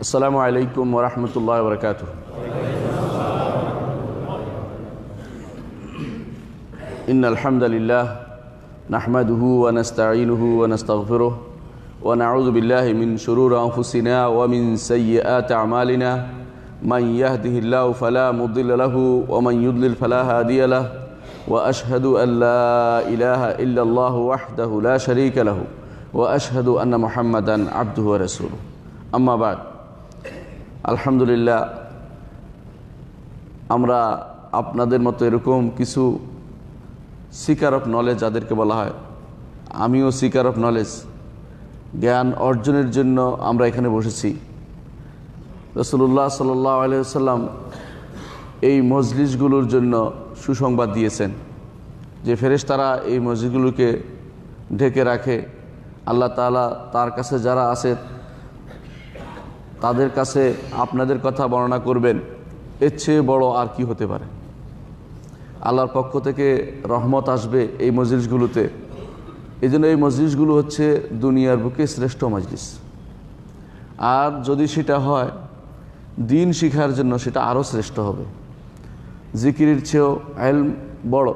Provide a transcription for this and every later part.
আসসালামু আলাইকুম ওয়া রাহমাতুল্লাহি ওয়া বারাকাতুহু। ইন্নাল হামদালিল্লাহ নাহমাদুহু ওয়া নাস্তাঈনুহু ওয়া নাস্তাগফিরুহ ওয়া নাউযু বিল্লাহি মিন শুরুরি আনফুসিনা ওয়া মিন সাইয়্যাতি আমালিনা মান ইয়াহদিহিল্লাহু ফালা মুদিল্লা লাহু ওয়া মান ইউদ্লিল ফালা হাদিয়া লাহু ওয়া আশহাদু আন লা ইলাহা ইল্লাল্লাহু ওয়াহদাহু লা শারীকা লাহু ওয়া আশহাদু আন্না মুহাম্মাদান আবদুহু ওয়া রাসূলুহু। আম্মা বাদ। আলহামদুলিল্লাহ, আমরা আপনাদের মতো এরকম কিছু সিকার অফ নলেজ যাদেরকে বলা হয়, আমিও সিকার অফ নলেজ, জ্ঞান অর্জনের জন্য আমরা এখানে বসেছি। রাসূলুল্লাহ সাল্লাল্লাহু আলাইহি ওয়াসাল্লাম এই মজলিসগুলোর জন্য সুসংবাদ দিয়েছেন যে ফেরেশতারা এই মজলিসগুলোকে ঢেকে রাখে। আল্লাহ তাআলা তার কাছে যারা আছে তাদের কাছে আপনাদের কথা বর্ণনা করবেন, এর চেয়ে বড় আর কি হতে পারে। আল্লাহর পক্ষ থেকে রহমত আসবে এই মজলিসগুলোতে। এই জন্য এই মজলিসগুলো হচ্ছে দুনিয়ার বুকে শ্রেষ্ঠ মজলিস। আর যদি সেটা হয় দিন শিখার জন্য, সেটা আরও শ্রেষ্ঠ হবে। জিকিরের চেয়েও ইলম বড়,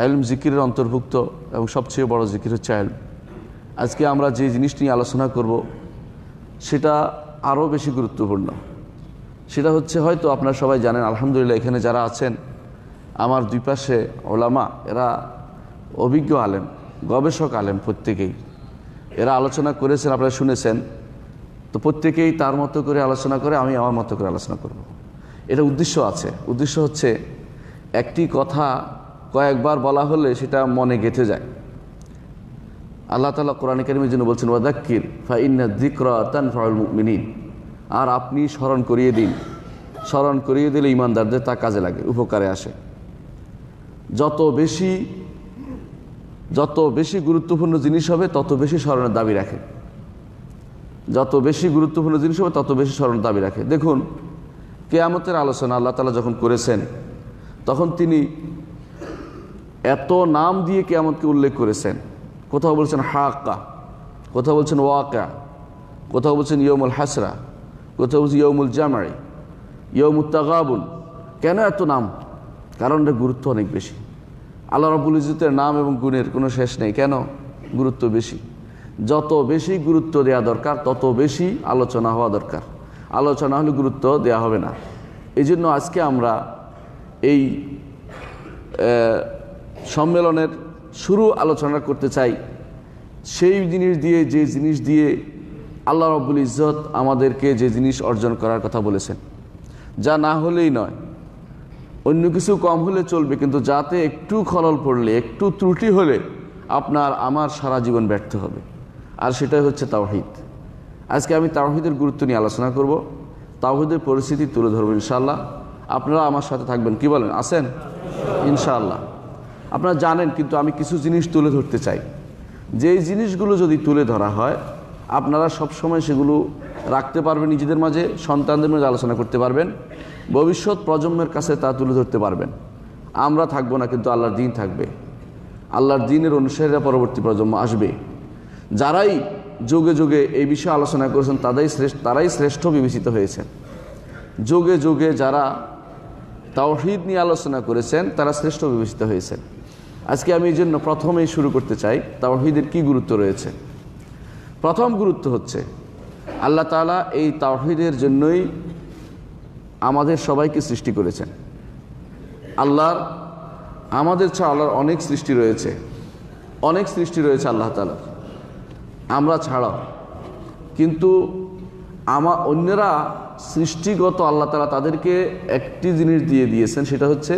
ইলম জিকিরের অন্তর্ভুক্ত এবং সবচেয়ে বড় জিকির হচ্ছে ইলম। আজকে আমরা যে জিনিস নিয়ে আলোচনা করব সেটা আরও বেশি গুরুত্বপূর্ণ। সেটা হচ্ছে, হয়তো আপনারা সবাই জানেন, আলহামদুলিল্লাহ এখানে যারা আছেন আমার দুই পাশে ওলামা, এরা অভিজ্ঞ আলেম, গবেষক আলেম, প্রত্যেকেই এরা আলোচনা করেছেন, আপনারা শুনেছেন। তো প্রত্যেকেই তার মতো করে আলোচনা করে, আমি আমার মতো করে আলোচনা করব। এটা উদ্দেশ্য আছে। উদ্দেশ্য হচ্ছে একটি কথা কয়েকবার বলা হলে সেটা মনে গেঁথে যায়। আল্লাহ তাআলা কোরআনে কারীমের জন্য বলছেন, ওয়াযাক্কির ফাইন্না যিকরা তানফাউল মুমিনিন। আর আপনি স্মরণ করিয়ে দিন, স্মরণ করিয়ে দিলে ইমানদারদের তা কাজে লাগে, উপকারে আসে। যত বেশি গুরুত্বপূর্ণ জিনিস হবে তত বেশি স্মরণের দাবি রাখে। যত বেশি গুরুত্বপূর্ণ জিনিস হবে তত বেশি স্মরণের দাবি রাখে। দেখুন, কিয়ামতের আলোচনা আল্লাহ তাআলা যখন করেছেন, তখন তিনি এত নাম দিয়ে কিয়ামতকে উল্লেখ করেছেন। কোথাও বলছেন হাক্কা, কোথাও বলছেন ওয়াকিয়া, কোথাও বলছেন ইয়ৌমুল হাসরা, কোথাও বলছেন ইয়ৌমুল জামঈ, ইয়ৌমুত তাগাবুন। কেন এত নাম? কারণ এর গুরুত্ব অনেক বেশি। আল্লাহ রাব্বুল ইজ্জতের নাম এবং গুণের কোনো শেষ নেই। কেন? গুরুত্ব বেশি। যত বেশি গুরুত্ব দেওয়া দরকার তত বেশি আলোচনা হওয়া দরকার। আলোচনা হলে গুরুত্ব দেওয়া হবে না। এই জন্য আজকে আমরা এই সম্মেলনের শুরু আলোচনা করতে চাই সেই জিনিস দিয়ে, যে জিনিস দিয়ে আল্লাহ রাব্বুল ইজ্জত আমাদেরকে যে জিনিস অর্জন করার কথা বলেছেন, যা না হলেই নয়, অন্য কিছু কম হলে চলবে, কিন্তু যাতে একটু খলল পড়লে, একটু ত্রুটি হলে আপনার আমার সারা জীবন ব্যর্থ হবে। আর সেটাই হচ্ছে তাওহীদ। আজকে আমি তাওহীদের গুরুত্ব নিয়ে আলোচনা করব, তাওহীদের পরিস্থিতি তুলে ধরবো ইনশাআল্লাহ। আপনারা আমার সাথে থাকবেন, কি বলেন? আছেন ইনশাআল্লাহ? আপনারা জানেন, কিন্তু আমি কিছু জিনিস তুলে ধরতে চাই। যেই জিনিসগুলো যদি তুলে ধরা হয়, আপনারা সবসময় সেগুলো রাখতে পারবেন নিজেদের মাঝে, সন্তানদের মাঝে আলোচনা করতে পারবেন, ভবিষ্যৎ প্রজন্মের কাছে তা তুলে ধরতে পারবেন। আমরা থাকবো না, কিন্তু আল্লাহর দ্বীন থাকবে। আল্লাহর দ্বীনের অনুসারীরা পরবর্তী প্রজন্ম আসবে। যারাই যুগে যুগে এই বিষয়ে আলোচনা করেছেন তারাই শ্রেষ্ঠ বিবেচিত হয়েছেন। যুগে যুগে যারা তাওহীদ নিয়ে আলোচনা করেছেন তারা শ্রেষ্ঠ বিবেচিত হয়েছেন। আজকে আমি এই জন্য প্রথমেই শুরু করতে চাই তাওহীদের কি গুরুত্ব রয়েছে। প্রথম গুরুত্ব হচ্ছে, আল্লাহ তাআলা এই তাওহীদের জন্যই আমাদের সবাইকে সৃষ্টি করেছেন। আমাদের ছাড়া আল্লাহর অনেক সৃষ্টি রয়েছে, অনেক সৃষ্টি রয়েছে আল্লাহ তাআলার, আমরা ছাড়াও। কিন্তু অন্যরা সৃষ্টিগত আল্লাহ তাআলা তাদেরকে একটি জিনিস দিয়ে দিয়েছেন, সেটা হচ্ছে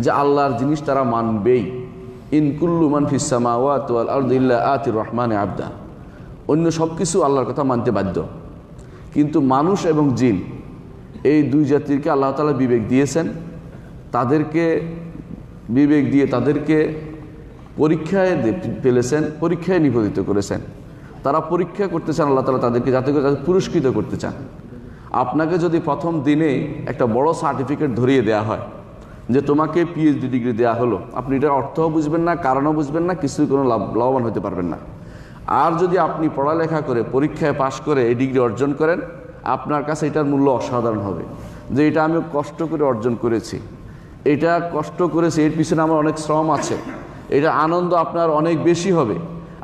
যে আল্লাহর জিনিস তারা মানবেই। ইন কুল্লু মান ফিস সামাওয়াতি ওয়াল আরদি ইল্লা আতির রহমানে আবদা। অন্য সব কিছু আল্লাহর কথা মানতে বাধ্য, কিন্তু মানুষ এবং জিন এই দুই জাতিকে আল্লাহ তাআলা বিবেক দিয়েছেন। তাদেরকে বিবেক দিয়ে তাদেরকে পরীক্ষায় ফেলেছেন, পরীক্ষায় নিবেদিত করেছেন। তারা পরীক্ষা করতে চান আল্লাহ তাআলা তাদেরকে, যাতে করে তাদের পুরস্কৃত করতে চান। আপনাকে যদি প্রথম দিনে একটা বড় সার্টিফিকেট ধরিয়ে দেওয়া হয় যে তোমাকে পিএইচডি ডিগ্রি দেওয়া হলো, আপনি এটার অর্থও বুঝবেন না, কারণও বুঝবেন না, কিছুই কোনো লাভবান হতে পারবেন না। আর যদি আপনি পড়ালেখা করে পরীক্ষায় পাশ করে এই ডিগ্রি অর্জন করেন, আপনার কাছে এটার মূল্য অসাধারণ হবে, যে এটা আমি কষ্ট করে অর্জন করেছি, এটা কষ্ট করেছি, এর পিছনে আমার অনেক শ্রম আছে, এটা আনন্দ আপনার অনেক বেশি হবে,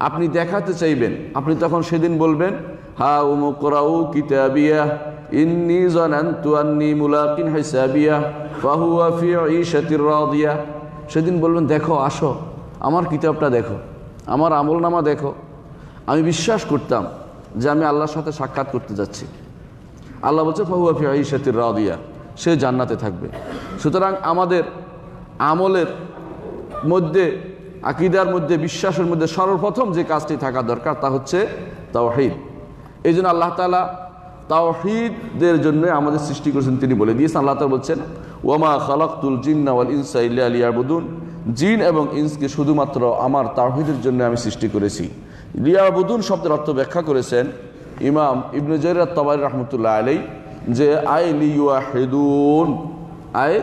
আপনি দেখাতে চাইবেন। আপনি তখন সেদিন বলবেন, হা উমুকরাউ কিতাবিয়া ইন্নী যানানতু আন্নী মুলাকিন হিসাবিয়া ফাহুয়া ফি ঈশাতির রাদিয়া। সেদিন বলবেন, দেখো, আসো, আমার কিতাবটা দেখো, আমার আমলনামা দেখো। আমি বিশ্বাস করতাম যে আমি আল্লাহর সাথে সাক্ষাৎ করতে যাচ্ছি। আল্লাহ বলছে ফাহুয়া ফি ঈশাতির রাদিয়া, সে জান্নাতে থাকবে। সুতরাং আমাদের আমলের মধ্যে, আকীদার মধ্যে, বিশ্বাসের মধ্যে সর্বপ্রথম যে কাজটি থাকা দরকার তা হচ্ছে তাওহীদ। এই জন্য আল্লাহ তাআলা তাওহীদের জন্য আমাদের সৃষ্টি করেছেন। তিনি বলে দিয়েছেন, আল্লাহ তাআলা বলছেন, ওয়ামা খালাকতুল জিন্না ওয়াল ইনসা ইল্লা লিয়াবুদুন, জিন এবং ইনসকে শুধুমাত্র আমার তাওহীদের জন্য আমি সৃষ্টি করেছি। লিয়াবুদুন শব্দের অর্থ ব্যাখ্যা করেছেন ইমাম ইবনে জারীর আত-তাবারী রাহমাতুল্লাহ আলাইহি, যে আয় লিওয়াহিদুন, আয়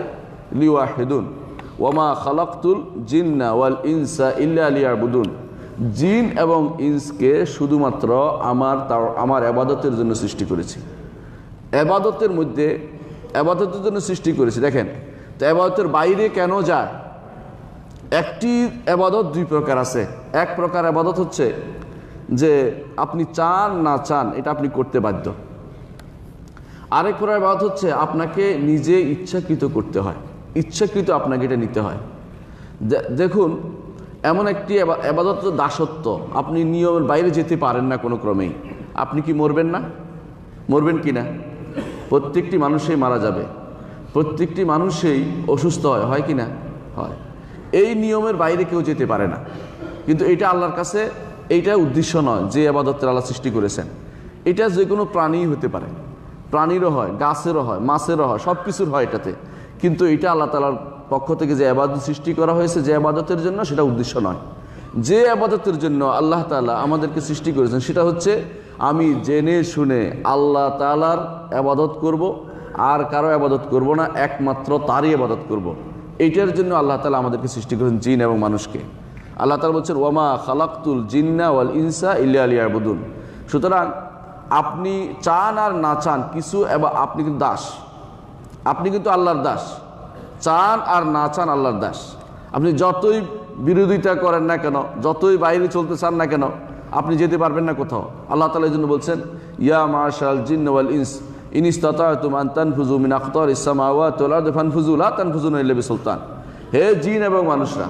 লিওয়াহিদুন, ওয়ামা খালাকতুল জিন্না ওয়াল ইনসা ইল্লা লিয়াবুদুন, জিন এবং ইনসকে শুধুমাত্র আমার ইবাদতের জন্য সৃষ্টি করেছি। ইবাদতের মধ্যে, ইবাদতের জন্য সৃষ্টি করেছি। দেখেন তো ইবাদতের বাইরে কেন যায়? একটি ইবাদত দুই প্রকার আছে। এক প্রকার ইবাদত হচ্ছে যে আপনি চান না চান এটা আপনি করতে বাধ্য। আরেক প্রকার ইবাদত হচ্ছে আপনাকে নিজে ইচ্ছাকৃত করতে হয়, ইচ্ছাকৃত আপনাকে এটা নিতে হয়। দেখুন, এমন একটি ইবাদত দাসত্ব, আপনি নিয়মের বাইরে যেতে পারেন না কোনো ক্রমেই। আপনি কি মরবেন না? মরবেন কি না? প্রত্যেকটি মানুষই মারা যাবে, প্রত্যেকটি মানুষই অসুস্থ হয় কি না? হয়। এই নিয়মের বাইরে কেউ যেতে পারে না। কিন্তু এটা আল্লাহর কাছে এইটা উদ্দেশ্য নয় যে ইবাদতের আল্লাহ সৃষ্টি করেছেন। এটা যে কোনো প্রাণী হতে পারে, প্রাণীরও হয়, গাছেরও হয়, মাছেরও হয়, সব কিছুর হয় এটাতে। কিন্তু এটা আল্লাহ তাআলার পক্ষ থেকে যে ইবাদত সৃষ্টি করা হয়েছে, যে ইবাদতের জন্য, সেটা উদ্দেশ্য নয়। যে ইবাদতের জন্য আল্লাহ তাআলা আমাদেরকে সৃষ্টি করেছেন সেটা হচ্ছে আমি জেনে শুনে আল্লাহ তাআলার ইবাদত করব, আর কারো ইবাদত করব না, একমাত্র তারই ইবাদত করব। এইটার জন্য আল্লাহ তাআলা আমাদেরকে সৃষ্টি করেছেন, জিন এবং মানুষকে। আল্লাহ তাআলা বলছেন, ওয়ামা খালাকতুল জিন্না ওয়াল ইনসা ইল্লা লিয়াবুদুন। সুতরাং আপনি চান আর না চান কিছু, আপনি কিন্তু দাস, আপনি কিন্তু আল্লাহর দাস। চান আর না চান আল্লাহর দাস। আপনি যতই বিরোধিতা করেন না কেন, যতই বাইরে চলতে চান না কেন, আপনি যেতে পারবেন না কোথাও। আল্লাহ তাআলা এই জন্য বলছেন, ইয়া মাশাল জিন্ন ওয়াল ইনস ইন ইসতাতাতুম আন তানফুযু মিন আকতারিস সামাওয়াতি ওয়াল আরদি ফানফুযু লা তানফুযুনা ইল্লা বিসুলতান। হে জিন এবং মানুষরা,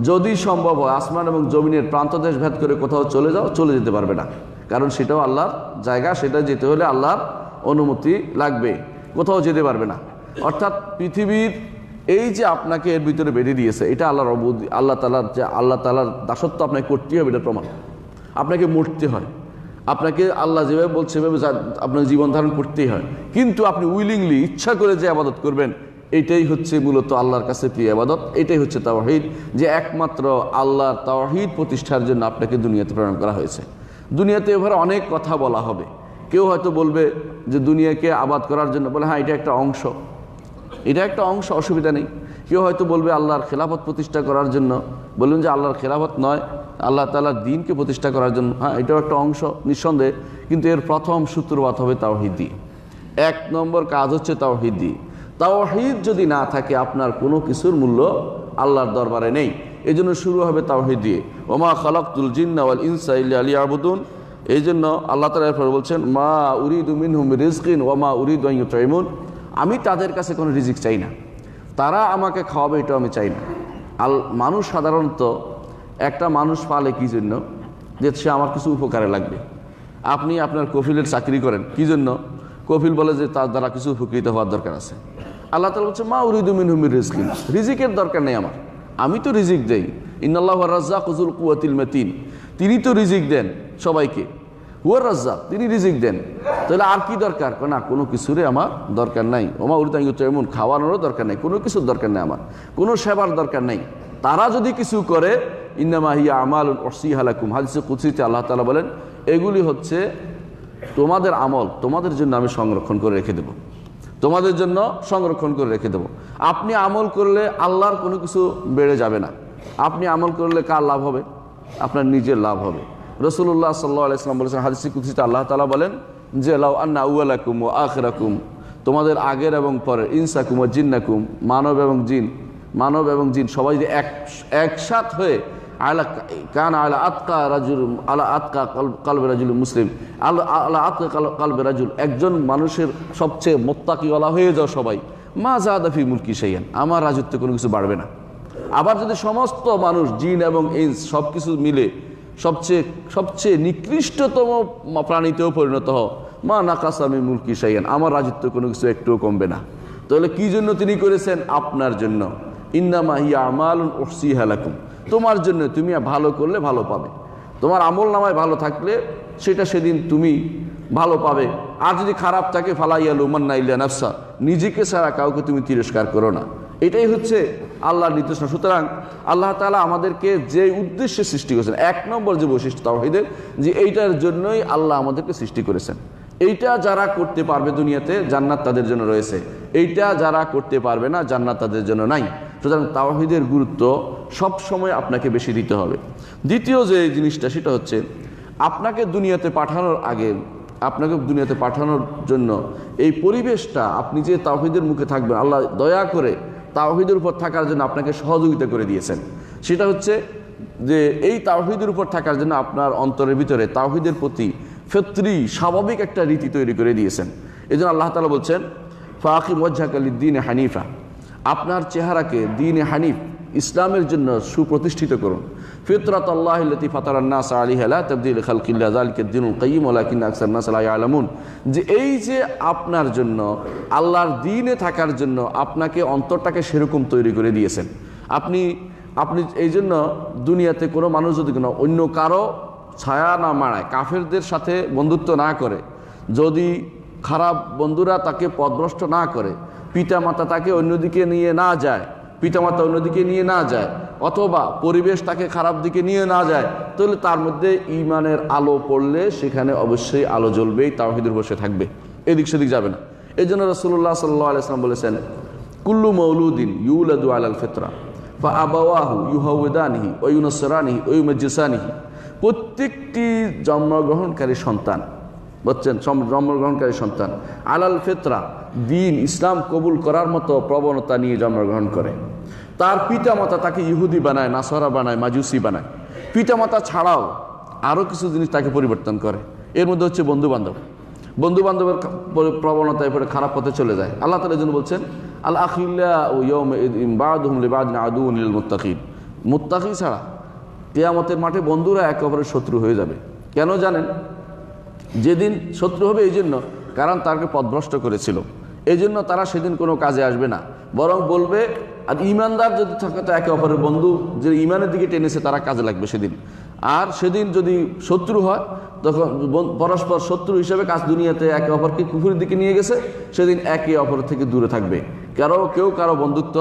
যদি সম্ভব হয় আসমান এবং জমিনের প্রান্তদেশ ভেদ করে কোথাও চলে যাও, চলে যেতে পারবে না, কারণ সেটাও আল্লাহর জায়গা, সেটা যেতে হলে আল্লাহর অনুমতি লাগবে, কোথাও যেতে পারবে না। অর্থাৎ পৃথিবীর এই যে আপনাকে এর ভিতরে বেঁধে দিয়েছে, এটা আল্লাহর আল্লাহ তাআলার, যে আল্লাহ তাআলার দাসত্ব আপনাকে করতেই হবে, এটা প্রমাণ। আপনাকে মরতে হয়, আপনাকে আল্লাহ যেভাবে বলছে সেভাবে আপনাকে জীবন ধারণ করতেই হয়। কিন্তু আপনি উইলিংলি, ইচ্ছা করে যে ইবাদত করবেন, এটাই হচ্ছে মূলত আল্লাহর কাছে প্রিয় ইবাদত। এটাই হচ্ছে তাওহীদ, যে একমাত্র আল্লাহর তাওহীদ প্রতিষ্ঠার জন্য আপনাকে দুনিয়াতে প্রেরণ করা হয়েছে। দুনিয়াতে এভাবে অনেক কথা বলা হবে। কেউ হয়তো বলবে যে দুনিয়াকে আবাদ করার জন্য, বলে হ্যাঁ এটা একটা অংশ, এটা একটা অংশ, অসুবিধা নেই। কেউ হয়তো বলবে আল্লাহর খেলাফত প্রতিষ্ঠা করার জন্য, বলুন যে আল্লাহর খেলাফত নয়, আল্লাহ তাআলার দ্বীনকে প্রতিষ্ঠা করার জন্য, হ্যাঁ এটাও একটা অংশ নিঃসন্দেহে। কিন্তু এর প্রথম সূত্রপাত হবে তাওহীদ দিয়ে। এক নম্বর কাজ হচ্ছে তাওহীদ দিয়ে। তাওহীদ যদি না থাকে আপনার কোনো কিছুর মূল্য আল্লাহর দরবারে নেই। এই জন্য শুরু হবে তাওহীদ দিয়ে, ওমা খালাকতুল জিন্না ওয়াল ইনসা ইল্লা লিয়াবুদুন। এই জন্য আল্লাহ তাআলা এরপর বলছেন, মা উরিদু মিনহুম রিজকিন ওমা উরিদু আন ইউতঈমুন। আমি তাদের কাছে কোনো রিজিক চাই না, তারা আমাকে খাওয়াবে এটাও আমি চাই না। মানুষ সাধারণত একটা মানুষ পালে কী জন্য? যে সে আমার কিছু উপকারে লাগবে। আপনি আপনার কফিলের চাকরি করেন কী জন্য? কফিল বলে যে তার দ্বারা কিছু উপকৃত হওয়ার দরকার আছে। আল্লাহ তাআলা বলছে, মা উরিদু মিনহুম রিজকিন, রিজিকের দরকার নেই আমার, আমি তো রিজিক দেই। ইন্নাল্লাহু রাজ্জাকু যুল কুওয়াতিল মাতিন, তিনি তো রিজিক দেন সবাইকে, হুয়া রাজ্জাক, তিনি রিজিক দেন। তাহলে আর কি দরকার? না, কোনো কিছুরই আমার দরকার নাই। ওমা উরিদু আন ইউতঈমুন, খাওয়ানোরও দরকার নেই, কোনো কিছুর দরকার নেই আমার, কোনো সেবার দরকার নেই। তারা যদি কিছু করে, ইন্নামা হিয়া আমালুন উহসিহা লাকুম, হাদিসে কুদসিতে আল্লাহ তাআলা বলেন, এগুলি হচ্ছে তোমাদের আমল, তোমাদের জন্য আমি সংরক্ষণ করে রেখে দেব, তোমাদের জন্য সংরক্ষণ করে রেখে দেব। আপনি আমল করলে আল্লাহর কোনো কিছু বেড়ে যাবে না। আপনি আমল করলে কার লাভ হবে? আপনার নিজের লাভ হবে। রাসূলুল্লাহ সাল্লাল্লাহু আলাইহি ওয়াসাল্লাম বলেছেন, হাদিসে কুদসিতে আল্লাহ তাআলা বলেন, যে লাউ আন্না আউয়ালাকুম ওয়া আখিরাকুম, তোমাদের আগের এবং পরের, ইনসাকুম ওয়া জিন্নাকুম, মানব এবং জিন সবাই যদি একসাথ হয়ে আলা কান আলা আতকা রাজুল আলা আতকা কালবে রাজুল মুসলিম আলা আতকা কালবে রাজুল, একজন মানুষের সবচেয়ে মোত্তাকিওয়ালা হয়ে যাও সবাই, মা যাদা ফি মুলকি শাইআন, আমার রাজত্বে কোনো কিছু বাড়বে না। আবার যদি সমস্ত মানুষ জিন এবং ইনস সব কিছু মিলে সবচেয়ে নিকৃষ্টতম প্রাণীতেও পরিণত হও, মা নাকাসা মিন মুলকি শাইআন, আমার রাজত্ব কোনো কিছু একটুও কমবে না। তাহলে কি জন্য তিনি করেছেন? আপনার জন্য। ইন্নামা হিয়া আমালুন উহসিহা লাকুম, তোমার জন্য, তুমি ভালো করলে ভালো পাবে, তোমার আমল নামায় ভালো থাকলে সেটা সেদিন তুমি ভালো পাবে। আর যদি খারাপ থাকে ফালা ইয়ালুমান্না ইল্লা নাফসা, নিজেকে ছাড়া কাউকে তুমি তিরস্কার করো না। এটাই হচ্ছে আল্লাহর নির্দেশনা। সুতরাং আল্লাহ তাআলা আমাদেরকে যে উদ্দেশ্যে সৃষ্টি করেছেন, এক নম্বর যে বৈশিষ্ট্য তাওহীদের, যে এইটার জন্যই আল্লাহ আমাদেরকে সৃষ্টি করেছেন। এইটা যারা করতে পারবে দুনিয়াতে, জান্নাত তাদের জন্য রয়েছে। এইটা যারা করতে পারবে না, জান্নাত তাদের জন্য নাই। সুতরাং তাওহীদের গুরুত্ব সব সময় আপনাকে বেশি দিতে হবে। দ্বিতীয় যে জিনিসটা, সেটা হচ্ছে আপনাকে দুনিয়াতে পাঠানোর আগে, আপনাকে দুনিয়াতে পাঠানোর জন্য এই পরিবেশটা, আপনি যে তাওহীদের মুখে থাকবেন, আল্লাহ দয়া করে তাওহীদের উপর থাকার জন্য আপনাকে সহযোগিতা করে দিয়েছেন। সেটা হচ্ছে যে এই তাওহীদের উপর থাকার জন্য আপনার অন্তরের ভিতরে তাওহীদের প্রতি ফিতরি স্বাভাবিক একটা রীতি তৈরি করে দিয়েছেন। এই জন্য আল্লাহ তাআলা বলছেন ফাকিম ওয়াজহাকা লিদ্দীনি হানিফা, আপনার চেহারাকে দ্বীনে হানিফ, ইসলামের জন্য সুপ্রতিষ্ঠিত করুন। ফিতরাতাল্লাহি আল্লাতী ফাতারান নাস আলাইহা লা তাবদীলা লিখালকিল্লাহ যালিকাদ দীনুল কাইয়্যিম ওয়ালাকিন্না আকসারান নাস লা ইয়ালামুন, যে এই যে আপনার জন্য, আল্লাহর দ্বীনে থাকার জন্য আপনাকে অন্তরটাকে সেরকম তৈরি করে দিয়েছেন। আপনি এই জন্য দুনিয়াতে কোনো মানুষ যদি কোনো অন্য কারো ছায়া না মারায়, কাফেরদের সাথে বন্ধুত্ব না করে, যদি খারাপ বন্ধুরা তাকে পথভ্রষ্ট না করে, পিতামাতা তাকে অন্যদিকে নিয়ে না যায়, পিতামাতা অন্যদিকে নিয়ে না যায়, অথবা পরিবেশ তাকে খারাপ দিকে নিয়ে না যায়, তাহলে তার মধ্যে ঈমানের আলো পড়লে সেখানে অবশ্যই আলো জ্বলবেই, তাওহীদের বসে থাকবে, এদিক সেদিক যাবে না। এই জন্য রাসূলুল্লাহ সাল্লাল্লাহু আলাইহি ওয়াসাল্লাম বলেছেন কুল্লু মাউলুদিন ইউলাদু আলাল ফিতরা ফা আবাওয়াহু ইউহাউদানিহি ওয়া ইউনাসসিরানিহি ওয়া ইউমাজ্জিসানিহি, প্রত্যেকটি জন্মগ্রহণকারী সন্তান, বুঝছেন, জন্মগ্রহণকারী সন্তান আলাল ফিতরা, দ্বীন ইসলাম কবুল করার মতো প্রবণতা নিয়ে জন্মগ্রহণ করে। তার পিতামাতা তাকে ইহুদি বানায়, নাসারা বানায়, মাজুসি বানায়। পিতামাতা ছাড়াও আরও কিছু জিনিস তাকে পরিবর্তন করে। এর মধ্যে হচ্ছে বন্ধুবান্ধবের প্রবণতায় পরে খারাপ পথে চলে যায়। আল্লাহ তাআলা জন্য বলছেন আল আখিল্লাউ ইয়াওমাইযিন বা'দুহুম লিবা'দিন আদুউন লিল মুত্তাকিন, মুত্তাকি ছাড়া কিয়ামতের মাঠে বন্ধুরা একে অপরের শত্রু হয়ে যাবে। কেন জানেন? যেদিন শত্রু হবে এই জন্য, কারণ তাকে পথভ্রষ্ট করেছিল, এই জন্য তারা সেদিন কোনো কাজে আসবে না, বরং বলবে, আর ইমানদার যদি থাকে তো একে অপরের বন্ধু, যে ইমানের দিকে টেনেছে তারা কাজে লাগবে সেদিন। আর সেদিন যদি শত্রু হয়, তখন পরস্পর শত্রু হিসেবে কাজ দুনিয়াতে একে অপরকে কুফুরের দিকে নিয়ে গেছে, সেদিন একে অপর থেকে দূরে থাকবে, কেউ কারো বন্ধুত্ব